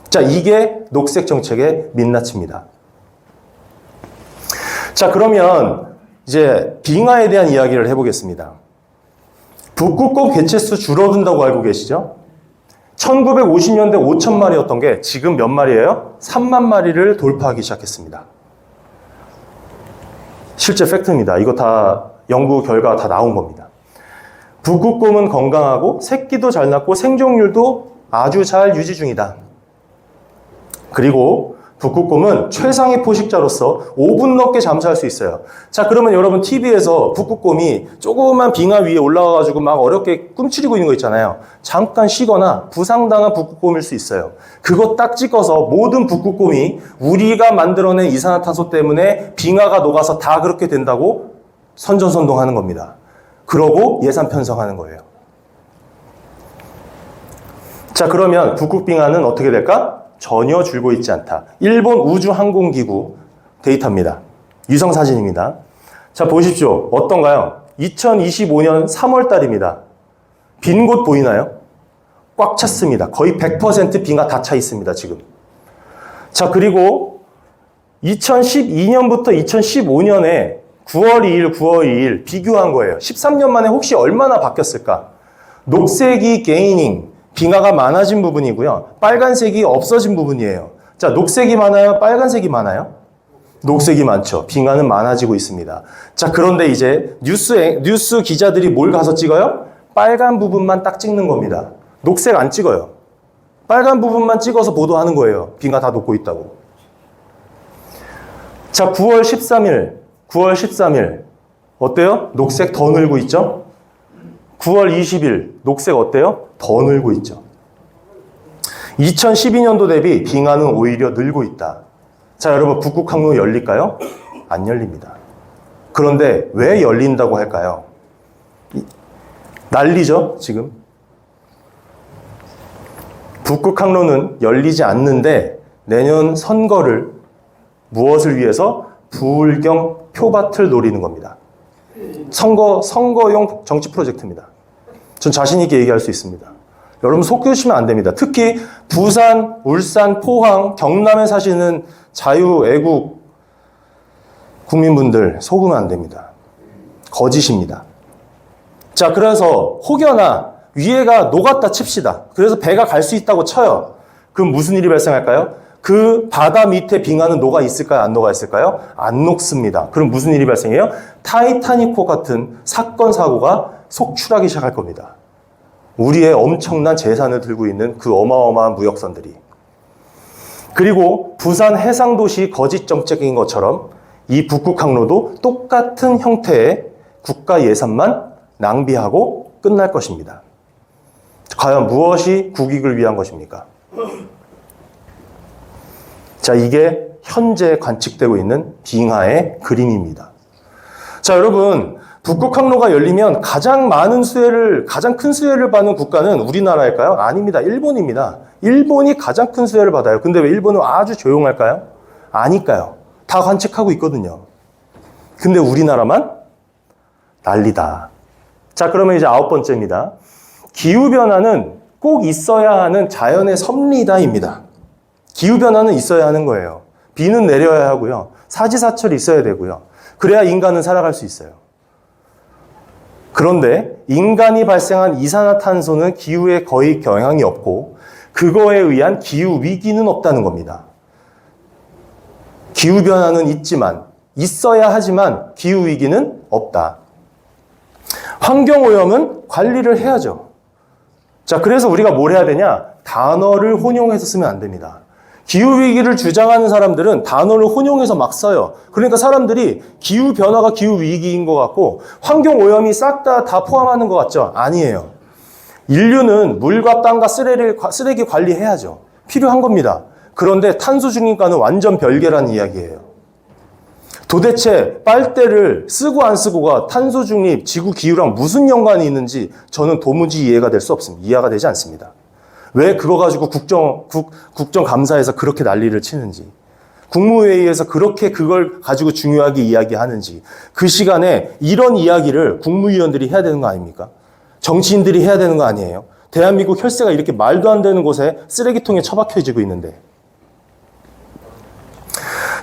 자, 이게 녹색 정책의 민낯입니다. 자, 그러면 이제 빙하에 대한 이야기를 해보겠습니다. 북극곰 개체수 줄어든다고 알고 계시죠? 1950년대 5천 마리였던 게 지금 몇 마리예요? 3만 마리를 돌파하기 시작했습니다. 실제 팩트입니다. 이거 다 연구 결과가 다 나온 겁니다. 북극곰은 건강하고 새끼도 잘 낳고 생존율도 아주 잘 유지 중이다. 그리고 북극곰은 최상의 포식자로서 5분 넘게 잠수할 수 있어요. 자, 그러면 여러분 TV에서 북극곰이 조그만 빙하 위에 올라가가지고 막 어렵게 꿈치리고 있는 거 있잖아요. 잠깐 쉬거나 부상당한 북극곰일 수 있어요. 그거 딱 찍어서 모든 북극곰이 우리가 만들어낸 이산화탄소 때문에 빙하가 녹아서 다 그렇게 된다고 선전선동하는 겁니다. 그러고 예산 편성하는 거예요. 자, 그러면 북극빙하는 어떻게 될까? 전혀 줄고 있지 않다. 일본 우주항공기구 데이터입니다. 위성 사진입니다. 자, 보십시오. 어떤가요? 2025년 3월 달입니다. 빈 곳 보이나요? 꽉 찼습니다. 거의 100% 빙하 다 차 있습니다, 지금. 자, 그리고 2012년부터 2015년에 9월 2일, 9월 2일 비교한 거예요. 13년 만에 혹시 얼마나 바뀌었을까? 녹색이 게이닝, 빙하가 많아진 부분이고요. 빨간색이 없어진 부분이에요. 자, 녹색이 많아요? 빨간색이 많아요? 녹색이 많죠. 빙하는 많아지고 있습니다. 자, 그런데 이제 뉴스 기자들이 뭘 가서 찍어요? 빨간 부분만 딱 찍는 겁니다. 녹색 안 찍어요. 빨간 부분만 찍어서 보도하는 거예요. 빙하 다 녹고 있다고. 자, 9월 13일. 어때요? 녹색 더 늘고 있죠? 9월 20일 녹색 어때요? 더 늘고 있죠. 2012년도 대비 빙하는 오히려 늘고 있다. 자, 여러분 북극 항로 열릴까요? 안 열립니다. 그런데 왜 열린다고 할까요? 난리죠, 지금. 북극 항로는 열리지 않는데 내년 선거를 무엇을 위해서? 부울경 표밭을 노리는 겁니다. 선거용 정치 프로젝트입니다. 전 자신 있게 얘기할 수 있습니다. 여러분 속으시면 안 됩니다. 특히 부산, 울산, 포항, 경남에 사시는 자유애국 국민분들 속으면 안 됩니다. 거짓입니다. 자, 그래서 혹여나 위에가 녹았다 칩시다. 그래서 배가 갈 수 있다고 쳐요. 그럼 무슨 일이 발생할까요? 그 바다 밑에 빙하는 녹아 있을까요? 안 녹아 있을까요? 안 녹습니다. 그럼 무슨 일이 발생해요? 타이타닉호 같은 사건, 사고가 속출하기 시작할 겁니다. 우리의 엄청난 재산을 들고 있는 그 어마어마한 무역선들이. 그리고 부산 해상도시 거짓 정책인 것처럼 이 북극 항로도 똑같은 형태의 국가 예산만 낭비하고 끝날 것입니다. 과연 무엇이 국익을 위한 것입니까? 자, 이게 현재 관측되고 있는 빙하의 그림입니다. 자, 여러분, 북극 항로가 열리면 가장 큰 수혜를 받는 국가는 우리나라일까요? 아닙니다. 일본입니다. 일본이 가장 큰 수혜를 받아요. 근데 왜 일본은 아주 조용할까요? 아니까요. 다 관측하고 있거든요. 근데 우리나라만 난리다. 자, 그러면 이제 9번째입니다. 기후변화는 꼭 있어야 하는 자연의 섭리다입니다. 기후변화는 있어야 하는 거예요. 비는 내려야 하고요. 사지사철이 있어야 되고요. 그래야 인간은 살아갈 수 있어요. 그런데 인간이 발생한 이산화탄소는 기후에 거의 영향이 없고 그거에 의한 기후위기는 없다는 겁니다. 기후변화는 있어야 하지만 기후위기는 없다. 환경오염은 관리를 해야죠. 자, 그래서 우리가 뭘 해야 되냐? 단어를 혼용해서 쓰면 안 됩니다. 기후위기를 주장하는 사람들은 단어를 혼용해서 막 써요. 그러니까 사람들이 기후변화가 기후위기인 것 같고 환경오염이 싹 다 포함하는 것 같죠? 아니에요. 인류는 물과 땅과 쓰레기 관리해야죠. 필요한 겁니다. 그런데 탄소 중립과는 완전 별개라는 이야기예요. 도대체 빨대를 쓰고 안 쓰고가 탄소 중립, 지구 기후랑 무슨 연관이 있는지 저는 도무지 이해가 되지 않습니다. 왜 그거 가지고 국정감사에서 그렇게 난리를 치는지, 국무회의에서 그렇게 그걸 가지고 중요하게 이야기하는지, 그 시간에 이런 이야기를 국무위원들이 해야 되는 거 아닙니까? 정치인들이 해야 되는 거 아니에요? 대한민국 혈세가 이렇게 말도 안 되는 곳에 쓰레기통에 처박혀지고 있는데.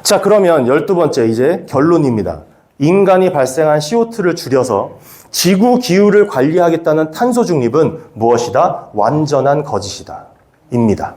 자, 그러면 12번째 이제 결론입니다. 인간이 발생한 CO2를 줄여서 지구 기후를 관리하겠다는 탄소 중립은 무엇이다? 완전한 거짓이다. 입니다.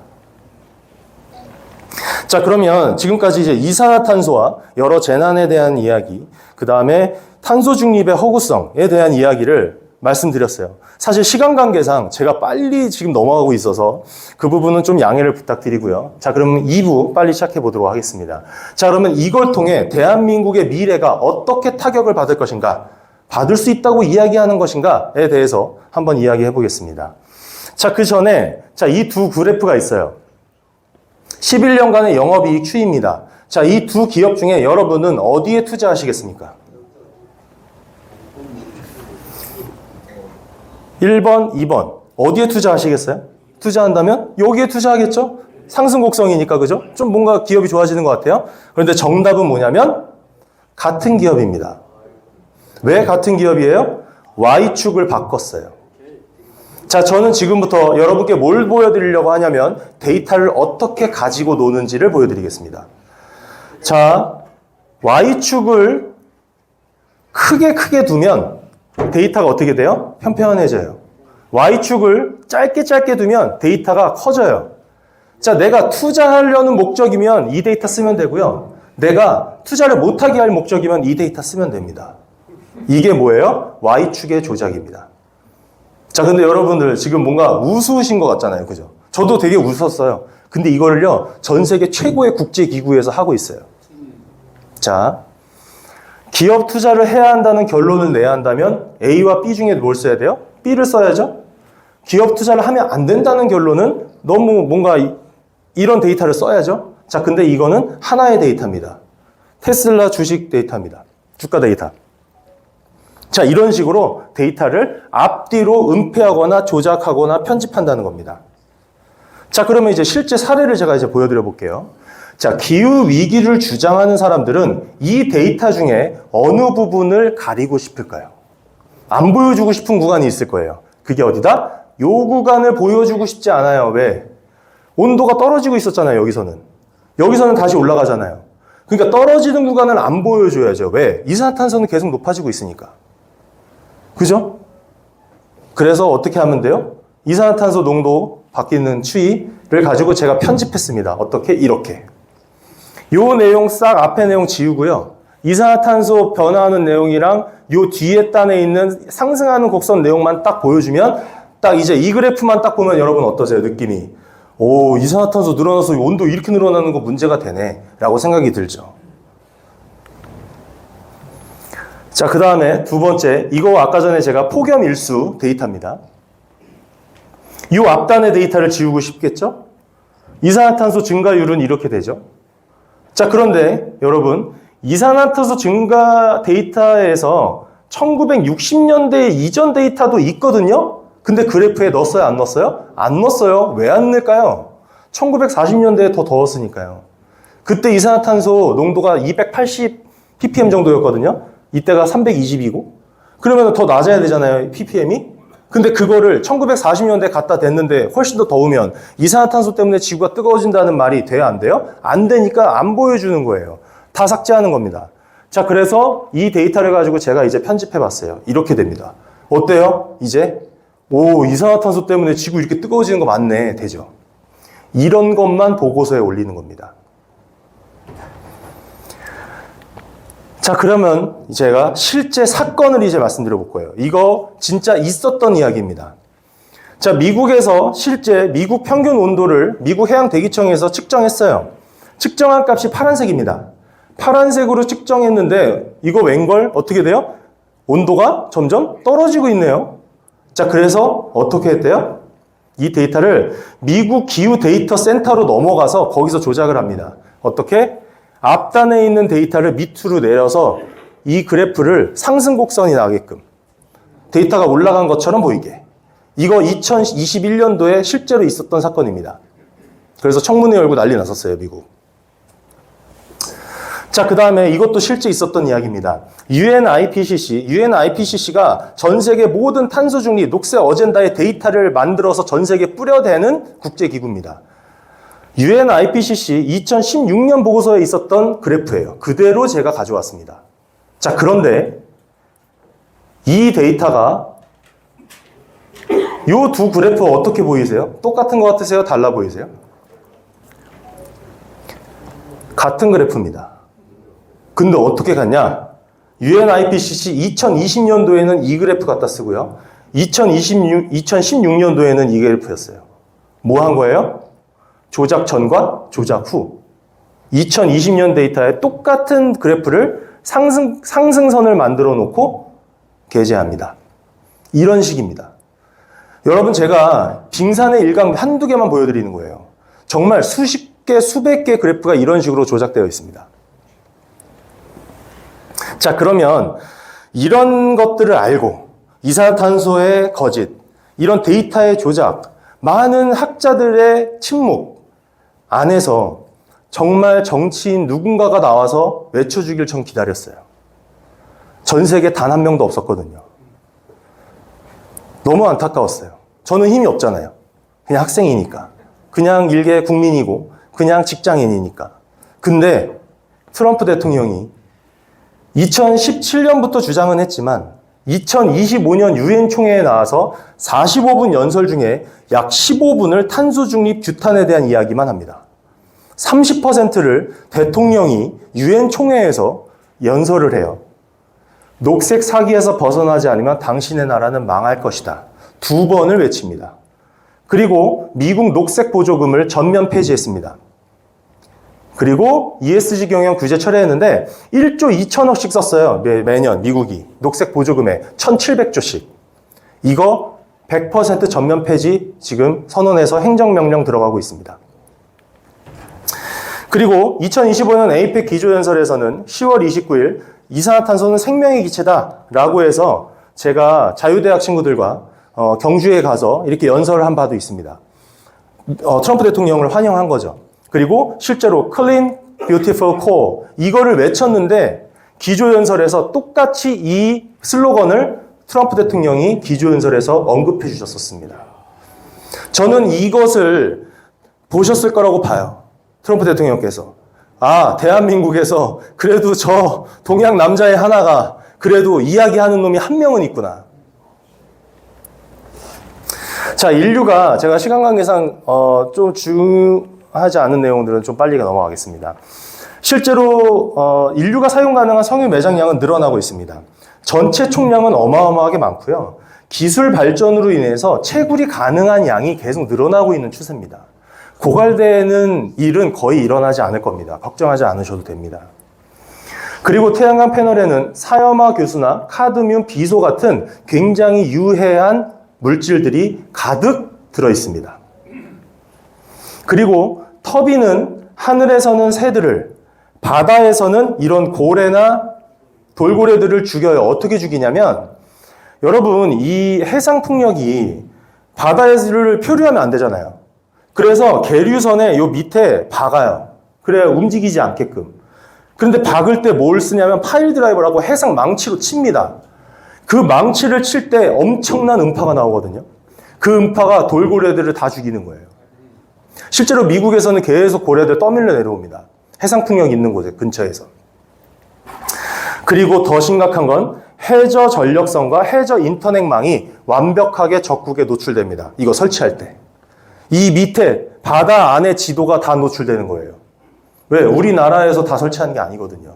자, 그러면 지금까지 이제 이산화탄소와 여러 재난에 대한 이야기, 그 다음에 탄소 중립의 허구성에 대한 이야기를 말씀드렸어요. 사실 시간 관계상 제가 빨리 지금 넘어가고 있어서 그 부분은 좀 양해를 부탁드리고요. 자, 그러면 2부 빨리 시작해 보도록 하겠습니다. 자, 그러면 이걸 통해 대한민국의 미래가 어떻게 타격을 받을 것인가, 받을 수 있다고 이야기하는 것인가에 대해서 한번 이야기해 보겠습니다. 자, 그 전에 이 두 그래프가 있어요. 11년간의 영업이익 추이입니다. 자, 이 두 기업 중에 여러분은 어디에 투자하시겠습니까? 1번, 2번. 어디에 투자하시겠어요? 투자한다면 여기에 투자하겠죠? 상승 곡선이니까, 그죠? 좀 뭔가 기업이 좋아지는 것 같아요. 그런데 정답은 뭐냐면 같은 기업입니다. 왜 같은 기업이에요? Y축을 바꿨어요. 자, 저는 지금부터 여러분께 뭘 보여드리려고 하냐면 데이터를 어떻게 가지고 노는지를 보여드리겠습니다. 자, Y축을 크게 두면 데이터가 어떻게 돼요? 편편해져요. Y축을 짧게 두면 데이터가 커져요. 자, 내가 투자하려는 목적이면 이 데이터 쓰면 되고요. 내가 투자를 못하게 할 목적이면 이 데이터 쓰면 됩니다. 이게 뭐예요? Y축의 조작입니다. 자, 근데 여러분들 지금 뭔가 우스우신 것 같잖아요. 그죠? 저도 되게 웃었어요. 근데 이거를요, 전 세계 최고의 국제기구에서 하고 있어요. 자, 기업 투자를 해야 한다는 결론을 내야 한다면 A와 B 중에 뭘 써야 돼요? B를 써야죠. 기업 투자를 하면 안 된다는 결론은 너무 뭔가 이런 데이터를 써야죠. 자, 근데 이거는 하나의 데이터입니다. 테슬라 주식 데이터입니다. 주가 데이터. 자, 이런 식으로 데이터를 앞뒤로 은폐하거나 조작하거나 편집한다는 겁니다. 자, 그러면 이제 실제 사례를 제가 이제 보여드려 볼게요. 자, 기후 위기를 주장하는 사람들은 이 데이터 중에 어느 부분을 가리고 싶을까요? 안 보여주고 싶은 구간이 있을 거예요. 그게 어디다? 요 구간을 보여주고 싶지 않아요. 왜? 온도가 떨어지고 있었잖아요, 여기서는. 여기서는 다시 올라가잖아요. 그러니까 떨어지는 구간을 안 보여줘야죠. 왜? 이산화탄소는 계속 높아지고 있으니까. 그죠? 그래서 어떻게 하면 돼요? 이산화탄소 농도 바뀌는 추이를 가지고 제가 편집했습니다. 어떻게? 이렇게. 요 내용 싹 앞에 내용 지우고요. 이산화탄소 변화하는 내용이랑 요 뒤에 단에 있는 상승하는 곡선 내용만 딱 보여주면 딱 이제 이 그래프만 딱 보면 여러분 어떠세요? 느낌이. 오, 이산화탄소 늘어나서 온도 이렇게 늘어나는 거 문제가 되네 라고 생각이 들죠. 자, 그 다음에 두 번째, 이거 아까 전에 제가 폭염일수 데이터입니다. 이 앞단의 데이터를 지우고 싶겠죠? 이산화탄소 증가율은 이렇게 되죠. 자, 그런데 여러분, 이산화탄소 증가 데이터에서 1960년대 이전 데이터도 있거든요. 근데 그래프에 넣었어요? 안 넣었어요? 안 넣었어요. 왜 안 넣을까요? 1940년대에 더 더웠으니까요. 그때 이산화탄소 농도가 280 ppm 정도였거든요. 이때가 320이고. 그러면 더 낮아야 되잖아요, ppm이. 근데 그거를 1940년대에 갖다 댔는데 훨씬 더 더우면 이산화탄소 때문에 지구가 뜨거워진다는 말이 돼야 안 돼요? 안 되니까 안 보여주는 거예요. 다 삭제하는 겁니다. 자, 그래서 이 데이터를 가지고 제가 이제 편집해 봤어요. 이렇게 됩니다. 어때요? 이제 이산화탄소 때문에 지구 이렇게 뜨거워지는 거 맞네. 되죠? 이런 것만 보고서에 올리는 겁니다. 자, 그러면 제가 실제 사건을 이제 말씀드려 볼 거예요. 이거 진짜 있었던 이야기입니다. 자, 미국에서 실제 미국 평균 온도를 미국 해양대기청에서 측정했어요. 측정한 값이 파란색입니다. 파란색으로 측정했는데 이거 웬걸? 어떻게 돼요? 온도가 점점 떨어지고 있네요. 자, 그래서 어떻게 했대요? 이 데이터를 미국 기후 데이터 센터로 넘어가서 거기서 조작을 합니다. 어떻게? 앞단에 있는 데이터를 밑으로 내려서 이 그래프를 상승 곡선이 나게끔 데이터가 올라간 것처럼 보이게. 이거 2021년도에 실제로 있었던 사건입니다. 그래서 청문회 열고 난리 났었어요, 미국. 자, 그 다음에 이것도 실제 있었던 이야기입니다. UNIPCC가 전 세계 모든 탄소 중립, 녹색 어젠다의 데이터를 만들어서 전 세계에 뿌려대는 국제기구입니다. UNIPCC 2016년 보고서에 있었던 그래프예요. 그대로 제가 가져왔습니다. 자, 그런데 이 데이터가 이 두 그래프 어떻게 보이세요? 똑같은 것 같으세요? 달라 보이세요? 같은 그래프입니다. 근데 어떻게 갔냐? UNIPCC 2020년도에는 이 그래프 갖다 쓰고요. 2016년도에는 이 그래프였어요. 뭐 한 거예요? 조작 전과 조작 후. 2020년 데이터에 똑같은 그래프를 상승선을 만들어 놓고 게재합니다. 이런 식입니다. 여러분, 제가 빙산의 일각 한두 개만 보여드리는 거예요. 정말 수십 개, 수백 개 그래프가 이런 식으로 조작되어 있습니다. 자, 그러면 이런 것들을 알고 이산화탄소의 거짓, 이런 데이터의 조작, 많은 학자들의 침묵 안에서 정말 정치인 누군가가 나와서 외쳐주길 전 기다렸어요. 전 세계 단 한 명도 없었거든요. 너무 안타까웠어요. 저는 힘이 없잖아요. 그냥 학생이니까. 그냥 일개 국민이고 그냥 직장인이니까. 근데 트럼프 대통령이 2017년부터 주장은 했지만 2025년 유엔 총회에 나와서 45분 연설 중에 약 15분을 탄소 중립 규탄에 대한 이야기만 합니다. 30%를 대통령이 유엔 총회에서 연설을 해요. 녹색 사기에서 벗어나지 않으면 당신의 나라는 망할 것이다. 2번을 외칩니다. 그리고 미국 녹색 보조금을 전면 폐지했습니다. 그리고 ESG 경영 규제 철회했는데 1조 2천억씩 썼어요. 매년 미국이 녹색 보조금에 1,700조씩. 이거 100% 전면 폐지 지금 선언해서 행정명령 들어가고 있습니다. 그리고 2025년 에이펙 기조연설에서는 10월 29일 이산화탄소는 생명의 기체다 라고 해서 제가 자유대학 친구들과 경주에 가서 이렇게 연설을 한 바도 있습니다. 트럼프 대통령을 환영한 거죠. 그리고 실제로 Clean, Beautiful Coal 이거를 외쳤는데 기조연설에서 똑같이 이 슬로건을 트럼프 대통령이 기조연설에서 언급해 주셨었습니다. 저는 이것을 보셨을 거라고 봐요. 트럼프 대통령께서. 아, 대한민국에서 그래도 저 동양 남자의 하나가 그래도 이야기하는 놈이 한 명은 있구나. 자, 인류가 제가 시간 관계상 좀 중요하지 않은 내용들은 좀 빨리 넘어가겠습니다. 실제로 인류가 사용 가능한 석유 매장량은 늘어나고 있습니다. 전체 총량은 어마어마하게 많고요. 기술 발전으로 인해서 채굴이 가능한 양이 계속 늘어나고 있는 추세입니다. 고갈되는 일은 거의 일어나지 않을 겁니다. 걱정하지 않으셔도 됩니다. 그리고 태양광 패널에는 사염화 교수나 카드뮴, 비소 같은 굉장히 유해한 물질들이 가득 들어 있습니다. 그리고 터빈은 하늘에서는 새들을, 바다에서는 이런 고래나 돌고래들을 죽여요. 어떻게 죽이냐면, 여러분, 이 해상 풍력이 바다를 표류하면 안 되잖아요. 그래서 계류선에 요 밑에 박아요. 그래야 움직이지 않게끔. 그런데 박을 때 뭘 쓰냐면 파일 드라이버라고 해상 망치로 칩니다. 그 망치를 칠 때 엄청난 음파가 나오거든요. 그 음파가 돌고래들을 다 죽이는 거예요. 실제로 미국에서는 계속 고래들 떠밀려 내려옵니다. 해상 풍력 있는 곳에 근처에서. 그리고 더 심각한 건 해저 전력선과 해저 인터넷망이 완벽하게 적국에 노출됩니다. 이거 설치할 때. 이 밑에 바다 안에 지도가 다 노출되는 거예요. 왜? 우리나라에서 다 설치하는 게 아니거든요.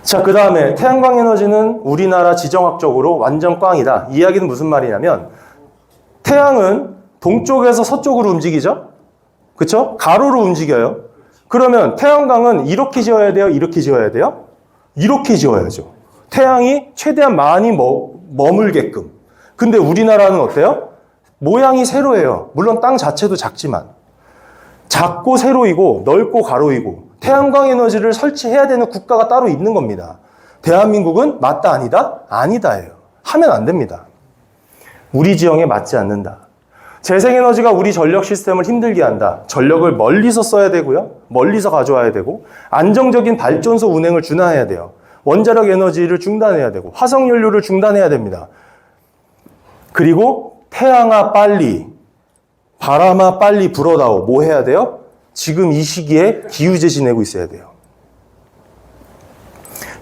자, 그 다음에 태양광 에너지는 우리나라 지정학적으로 완전 꽝이다. 이 이야기는 무슨 말이냐면 태양은 동쪽에서 서쪽으로 움직이죠? 그쵸? 가로로 움직여요. 그러면 태양광은 이렇게 지어야 돼요? 이렇게 지어야 돼요? 이렇게 지어야죠. 태양이 최대한 많이 머물게끔. 근데 우리나라는 어때요? 모양이 세로예요. 물론 땅 자체도 작지만. 작고 세로이고 넓고 가로이고 태양광 에너지를 설치해야 되는 국가가 따로 있는 겁니다. 대한민국은 맞다 아니다? 아니다예요. 하면 안 됩니다. 우리 지형에 맞지 않는다. 재생에너지가 우리 전력 시스템을 힘들게 한다. 전력을 멀리서 써야 되고요. 멀리서 가져와야 되고 안정적인 발전소 운행을 준화해야 돼요. 원자력 에너지를 중단해야 되고 화석연료를 중단해야 됩니다. 그리고 태양아 빨리, 바람아 빨리 불어다오. 뭐 해야 돼요? 지금 이 시기에 기후제 지내고 있어야 돼요.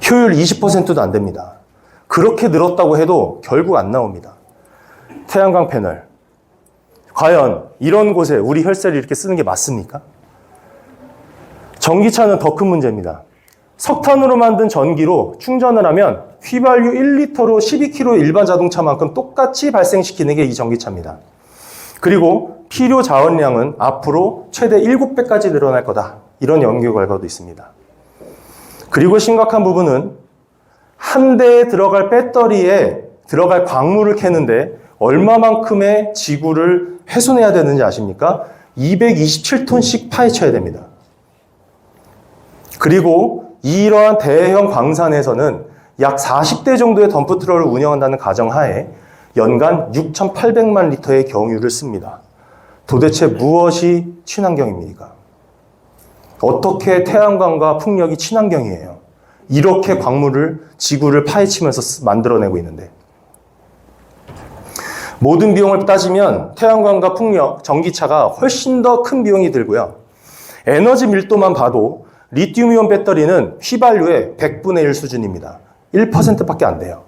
효율 20%도 안 됩니다. 그렇게 늘었다고 해도 결국 안 나옵니다. 태양광 패널. 과연 이런 곳에 우리 혈세를 이렇게 쓰는 게 맞습니까? 전기차는 더 큰 문제입니다. 석탄으로 만든 전기로 충전을 하면 휘발유 1리터로 12km 일반 자동차만큼 똑같이 발생시키는 게 이 전기차입니다. 그리고 필요 자원량은 앞으로 최대 7배까지 늘어날 거다. 이런 연구 결과도 있습니다. 그리고 심각한 부분은 한 대에 들어갈 배터리에 들어갈 광물을 캐는데 얼마만큼의 지구를 훼손해야 되는지 아십니까? 227톤씩 파헤쳐야 됩니다. 그리고 이러한 대형 광산에서는 약 40대 정도의 덤프트럭을 운영한다는 가정하에 연간 6,800만 리터의 경유를 씁니다. 도대체 무엇이 친환경입니까? 어떻게 태양광과 풍력이 친환경이에요? 이렇게 광물을 지구를 파헤치면서 만들어내고 있는데 모든 비용을 따지면 태양광과 풍력, 전기차가 훨씬 더 큰 비용이 들고요. 에너지 밀도만 봐도 리튬이온 배터리는 휘발유의 100분의 1 수준입니다. 1%밖에 안 돼요.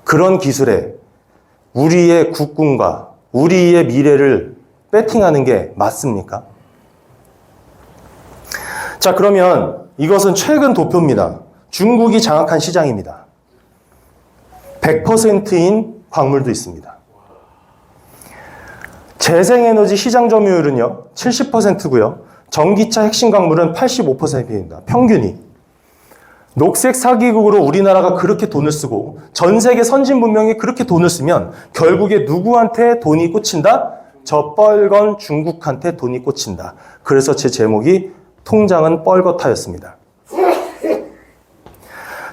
그런 기술에 우리의 국군과 우리의 미래를 배팅하는 게 맞습니까? 자, 그러면 이것은 최근 도표입니다. 중국이 장악한 시장입니다. 100%인 광물도 있습니다. 재생에너지 시장 점유율은요, 70%고요. 전기차 핵심 광물은 85%입니다. 평균이. 녹색 사기국으로 우리나라가 그렇게 돈을 쓰고 전 세계 선진 문명이 그렇게 돈을 쓰면 결국에 누구한테 돈이 꽂힌다? 저 뻘건 중국한테 돈이 꽂힌다. 그래서 제 제목이 통장은 뻘겋다였습니다.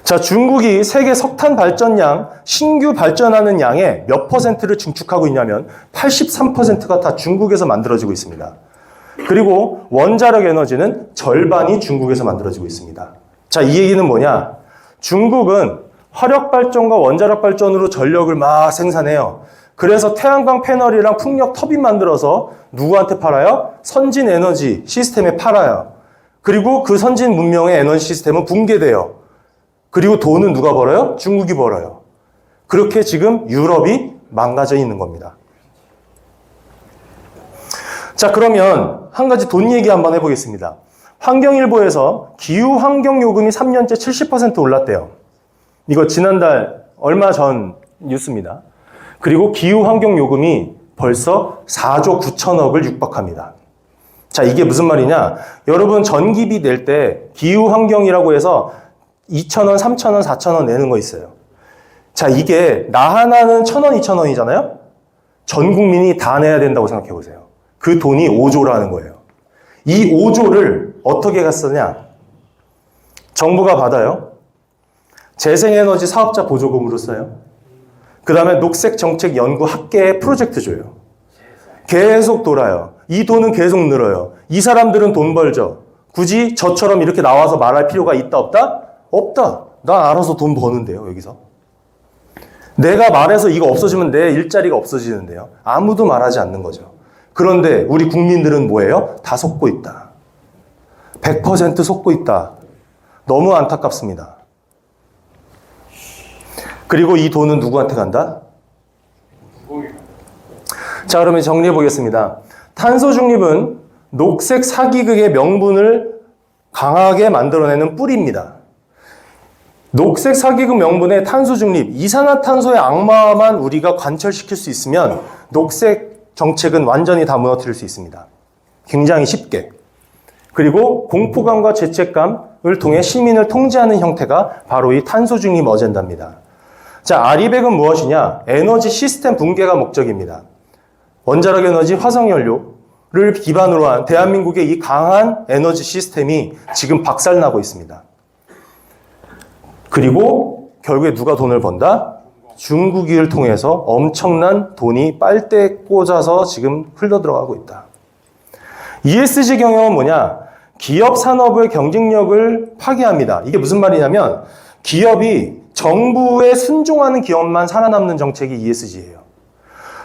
자, 중국이 세계 석탄 발전량, 신규 발전하는 양의 몇 %를 증축하고 있냐면 83%가 다 중국에서 만들어지고 있습니다. 그리고 원자력 에너지는 절반이 중국에서 만들어지고 있습니다. 자, 이 얘기는 뭐냐? 중국은 화력 발전과 원자력 발전으로 전력을 막 생산해요. 그래서 태양광 패널이랑 풍력 터빈 만들어서 누구한테 팔아요? 선진 에너지 시스템에 팔아요. 그리고 그 선진 문명의 에너지 시스템은 붕괴돼요. 그리고 돈은 누가 벌어요? 중국이 벌어요. 그렇게 지금 유럽이 망가져 있는 겁니다. 자, 그러면 한 가지 돈 얘기 한번 해보겠습니다. 환경일보에서 기후환경요금이 3년째 70% 올랐대요. 이거 지난달 얼마 전 뉴스입니다. 그리고 기후환경요금이 벌써 4조 9천억을 육박합니다. 자, 이게 무슨 말이냐? 여러분 전기비 낼 때 기후환경이라고 해서 2,000원, 3,000원, 4,000원 내는 거 있어요. 자, 이게 나 하나는 1,000원, 2,000원이잖아요? 전 국민이 다 내야 된다고 생각해 보세요. 그 돈이 5조라는 거예요. 이 5조를 어떻게 갔었냐? 정부가 받아요. 재생에너지 사업자 보조금으로 써요. 그 다음에 녹색정책 연구 학계 프로젝트 줘요. 계속 돌아요. 이 돈은 계속 늘어요. 이 사람들은 돈 벌죠. 굳이 저처럼 이렇게 나와서 말할 필요가 있다 없다? 없다. 난 알아서 돈 버는데요, 여기서. 내가 말해서 이거 없어지면 내 일자리가 없어지는데요. 아무도 말하지 않는 거죠. 그런데 우리 국민들은 뭐예요? 다 속고 있다. 100% 속고 있다. 너무 안타깝습니다. 그리고 이 돈은 누구한테 간다? 자, 그러면 정리해 보겠습니다. 탄소 중립은 녹색 사기극의 명분을 강하게 만들어내는 뿌리입니다. 녹색 사기극 명분의 탄소 중립, 이산화탄소의 악마만 우리가 관철시킬 수 있으면 녹색 정책은 완전히 다 무너뜨릴 수 있습니다. 굉장히 쉽게. 그리고 공포감과 죄책감을 통해 시민을 통제하는 형태가 바로 이 탄소 중립 어젠다입니다. 자, 아리백은 무엇이냐? 에너지 시스템 붕괴가 목적입니다. 원자력 에너지, 화석연료를 기반으로 한 대한민국의 이 강한 에너지 시스템이 지금 박살나고 있습니다. 그리고 결국에 누가 돈을 번다? 중국을 통해서 엄청난 돈이 빨대에 꽂아서 지금 흘러들어가고 있다. ESG 경영은 뭐냐? 기업 산업의 경쟁력을 파괴합니다. 이게 무슨 말이냐면 기업이 정부에 순종하는 기업만 살아남는 정책이 ESG예요.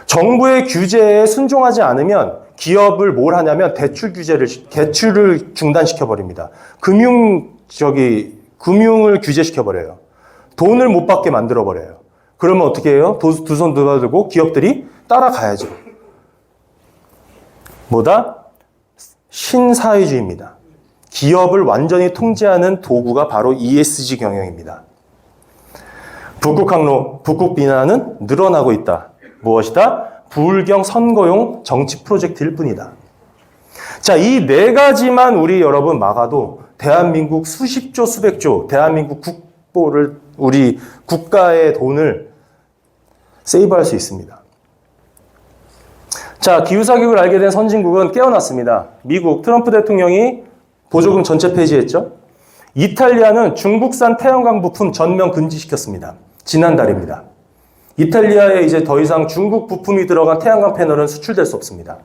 정부의 규제에 순종하지 않으면 기업을 뭘 하냐면 대출을 중단시켜 버립니다. 금융을 규제시켜 버려요. 돈을 못 받게 만들어 버려요. 그러면 어떻게 해요? 두 손 들고 기업들이 따라가야죠. 뭐다? 신사회주의입니다. 기업을 완전히 통제하는 도구가 바로 ESG 경영입니다. 북극 비난은 늘어나고 있다. 무엇이다? 부울경 선거용 정치 프로젝트일 뿐이다. 자, 이 네 가지만 우리 여러분 막아도 대한민국 수십조, 수백조, 대한민국 우리 국가의 돈을 세이브할 수 있습니다. 자, 기후사격을 알게 된 선진국은 깨어났습니다. 미국 트럼프 대통령이 보조금 전체 폐지했죠. 이탈리아는 중국산 태양광 부품 전면 금지시켰습니다. 지난달입니다. 이탈리아에 이제 더 이상 중국 부품이 들어간 태양광 패널은 수출될 수 없습니다.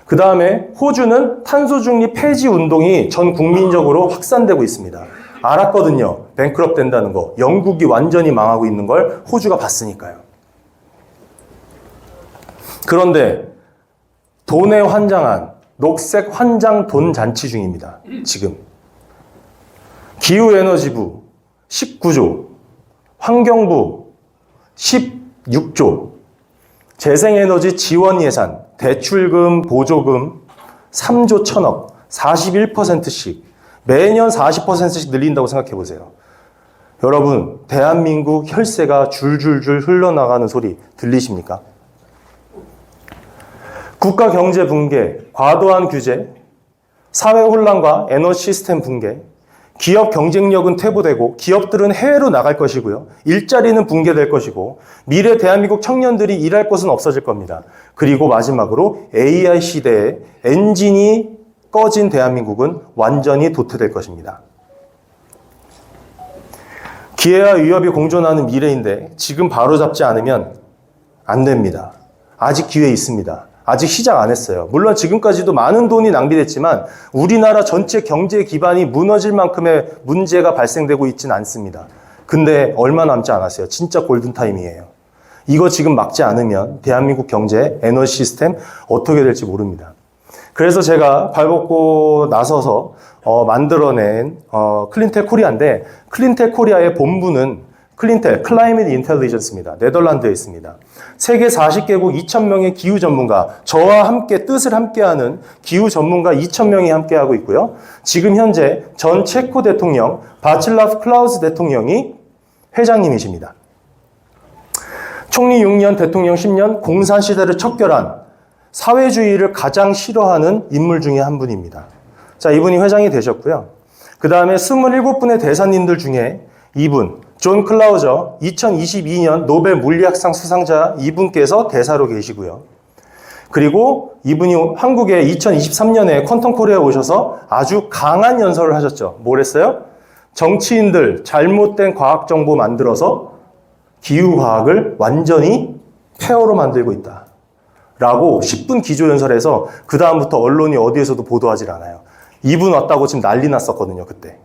그 다음에 호주는 탄소 중립 폐지 운동이 전 국민적으로 확산되고 있습니다. 알았거든요. 뱅크럽 된다는 거. 영국이 완전히 망하고 있는 걸 호주가 봤으니까요. 그런데 돈에 환장한 녹색 환장 돈 잔치 중입니다. 지금. 기후에너지부 19조, 환경부 16조, 재생에너지 지원 예산, 대출금, 보조금 3조 1천억, 41%씩 매년 40%씩 늘린다고 생각해 보세요. 여러분, 대한민국 혈세가 줄줄줄 흘러나가는 소리 들리십니까? 국가 경제 붕괴, 과도한 규제, 사회 혼란과 에너지 시스템 붕괴, 기업 경쟁력은 퇴보되고 기업들은 해외로 나갈 것이고요. 일자리는 붕괴될 것이고 미래 대한민국 청년들이 일할 곳은 없어질 겁니다. 그리고 마지막으로 AI 시대의 엔진이 꺼진 대한민국은 완전히 도태될 것입니다. 기회와 위협이 공존하는 미래인데 지금 바로잡지 않으면 안 됩니다. 아직 기회 있습니다. 아직 시작 안 했어요. 물론 지금까지도 많은 돈이 낭비됐지만 우리나라 전체 경제 기반이 무너질 만큼의 문제가 발생되고 있지는 않습니다. 근데 얼마 남지 않았어요. 진짜 골든타임이에요. 이거 지금 막지 않으면 대한민국 경제, 에너지 시스템 어떻게 될지 모릅니다. 그래서 제가 발벗고 나서서 만들어낸 클린텍 코리아인데 클린텍 코리아의 본부는 클린텍, 클라이밋 인텔리전스입니다. 네덜란드에 있습니다. 세계 40개국 2,000명의 기후 전문가, 저와 함께 뜻을 함께하는 기후 전문가 2,000명이 함께하고 있고요. 지금 현재 전 체코 대통령 바칠라프 클라우스 대통령이 회장님이십니다. 총리 6년, 대통령 10년, 공산 시대를 척결한 사회주의를 가장 싫어하는 인물 중에 한 분입니다. 자, 이분이 회장이 되셨고요. 그 다음에 27분의 대사님들 중에 이분, 존 클라우저 2022년 노벨 물리학상 수상자 이분께서 대사로 계시고요. 그리고 이분이 한국에 2023년에 퀀텀 코리아에 오셔서 아주 강한 연설을 하셨죠. 뭘 했어요? 정치인들 잘못된 과학 정보 만들어서 기후과학을 완전히 폐허로 만들고 있다. 라고 10분 기조연설에서 그 다음부터 언론이 어디에서도 보도하질 않아요. 이분 왔다고 지금 난리 났었거든요, 그때.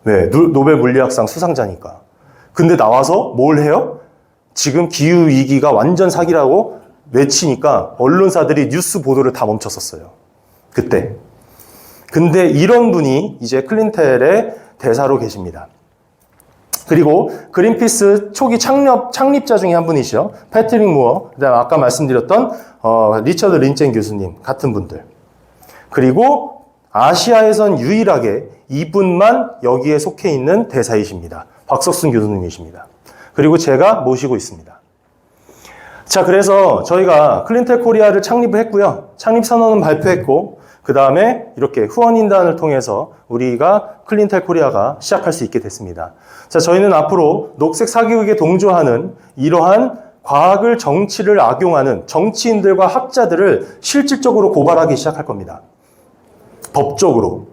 왜? 노벨 물리학상 수상자니까. 근데 나와서 뭘 해요? 지금 기후위기가 완전 사기라고 외치니까 언론사들이 뉴스 보도를 다 멈췄었어요. 그때. 근데 이런 분이 이제 클린텔의 대사로 계십니다. 그리고 그린피스 초기 창립자 중에 한 분이시죠. 패트릭 무어, 그다음에 아까 말씀드렸던 리처드 린첸 교수님 같은 분들. 그리고 아시아에선 유일하게 이분만 여기에 속해 있는 대사이십니다. 박석순 교수님이십니다. 그리고 제가 모시고 있습니다. 자, 그래서 저희가 클린텔 코리아를 창립을 했고요. 창립 선언은 발표했고, 그 다음에 이렇게 후원인단을 통해서 우리가 클린텔 코리아가 시작할 수 있게 됐습니다. 자, 저희는 앞으로 녹색 사기극에 동조하는 이러한 과학을 정치를 악용하는 정치인들과 학자들을 실질적으로 고발하기 시작할 겁니다. 법적으로.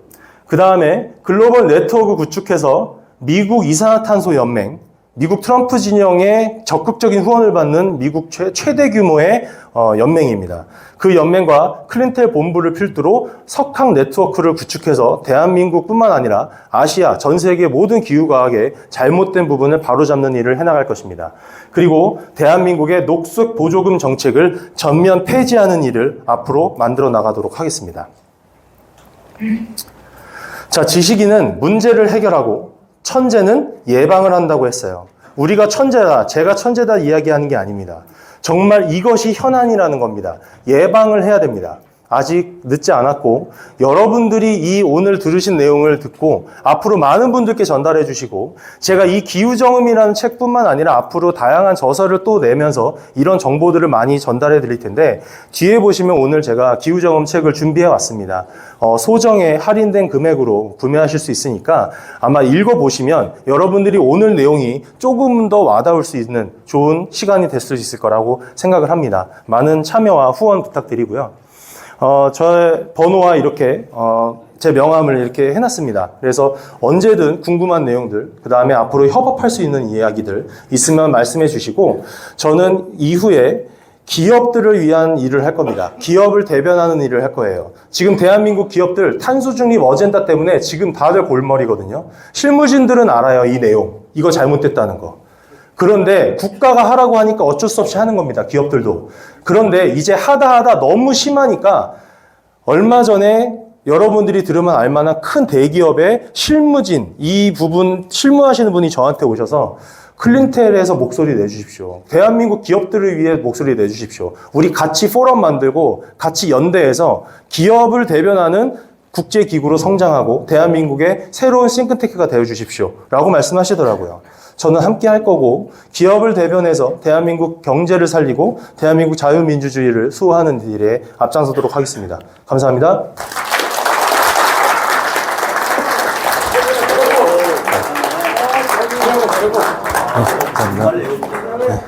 그 다음에 글로벌 네트워크 구축해서 미국 이산화탄소 연맹, 미국 트럼프 진영의 적극적인 후원을 받는 미국 최대 규모의 연맹입니다. 그 연맹과 클린텔 본부를 필두로 석학 네트워크를 구축해서 대한민국뿐만 아니라 아시아, 전 세계 모든 기후과학의 잘못된 부분을 바로잡는 일을 해나갈 것입니다. 그리고 대한민국의 녹색 보조금 정책을 전면 폐지하는 일을 앞으로 만들어 나가도록 하겠습니다. 자, 지식인은 문제를 해결하고 천재는 예방을 한다고 했어요. 우리가 천재다, 제가 천재다 이야기하는 게 아닙니다. 정말 이것이 현안이라는 겁니다. 예방을 해야 됩니다. 아직 늦지 않았고 여러분들이 이 오늘 들으신 내용을 듣고 앞으로 많은 분들께 전달해 주시고 제가 이 기후정음이라는 책뿐만 아니라 앞으로 다양한 저서를 또 내면서 이런 정보들을 많이 전달해 드릴 텐데 뒤에 보시면 오늘 제가 기후정음 책을 준비해 왔습니다. 소정의 할인된 금액으로 구매하실 수 있으니까 아마 읽어보시면 여러분들이 오늘 내용이 조금 더 와닿을 수 있는 좋은 시간이 될 수 있을 거라고 생각을 합니다. 많은 참여와 후원 부탁드리고요. 저의 번호와 이렇게 제 명함을 이렇게 해놨습니다. 그래서 언제든 궁금한 내용들, 그 다음에 앞으로 협업할 수 있는 이야기들 있으면 말씀해 주시고 저는 이후에 기업들을 위한 일을 할 겁니다. 기업을 대변하는 일을 할 거예요. 지금 대한민국 기업들 탄소 중립 어젠다 때문에 지금 다들 골머리거든요. 실무진들은 알아요, 이 내용. 이거 잘못됐다는 거. 그런데 국가가 하라고 하니까 어쩔 수 없이 하는 겁니다. 기업들도. 그런데 이제 하다 너무 심하니까 얼마 전에 여러분들이 들으면 알만한 큰 대기업의 실무진, 이 부분 실무하시는 분이 저한테 오셔서 클린텔에서 목소리 내주십시오. 대한민국 기업들을 위해 목소리 내주십시오. 우리 같이 포럼 만들고 같이 연대해서 기업을 대변하는 국제기구로 성장하고 대한민국의 새로운 싱크탱크가 되어주십시오. 라고 말씀하시더라고요. 저는 함께 할 거고 기업을 대변해서 대한민국 경제를 살리고 대한민국 자유민주주의를 수호하는 일에 앞장서도록 하겠습니다. 감사합니다. 감사합니다. 네.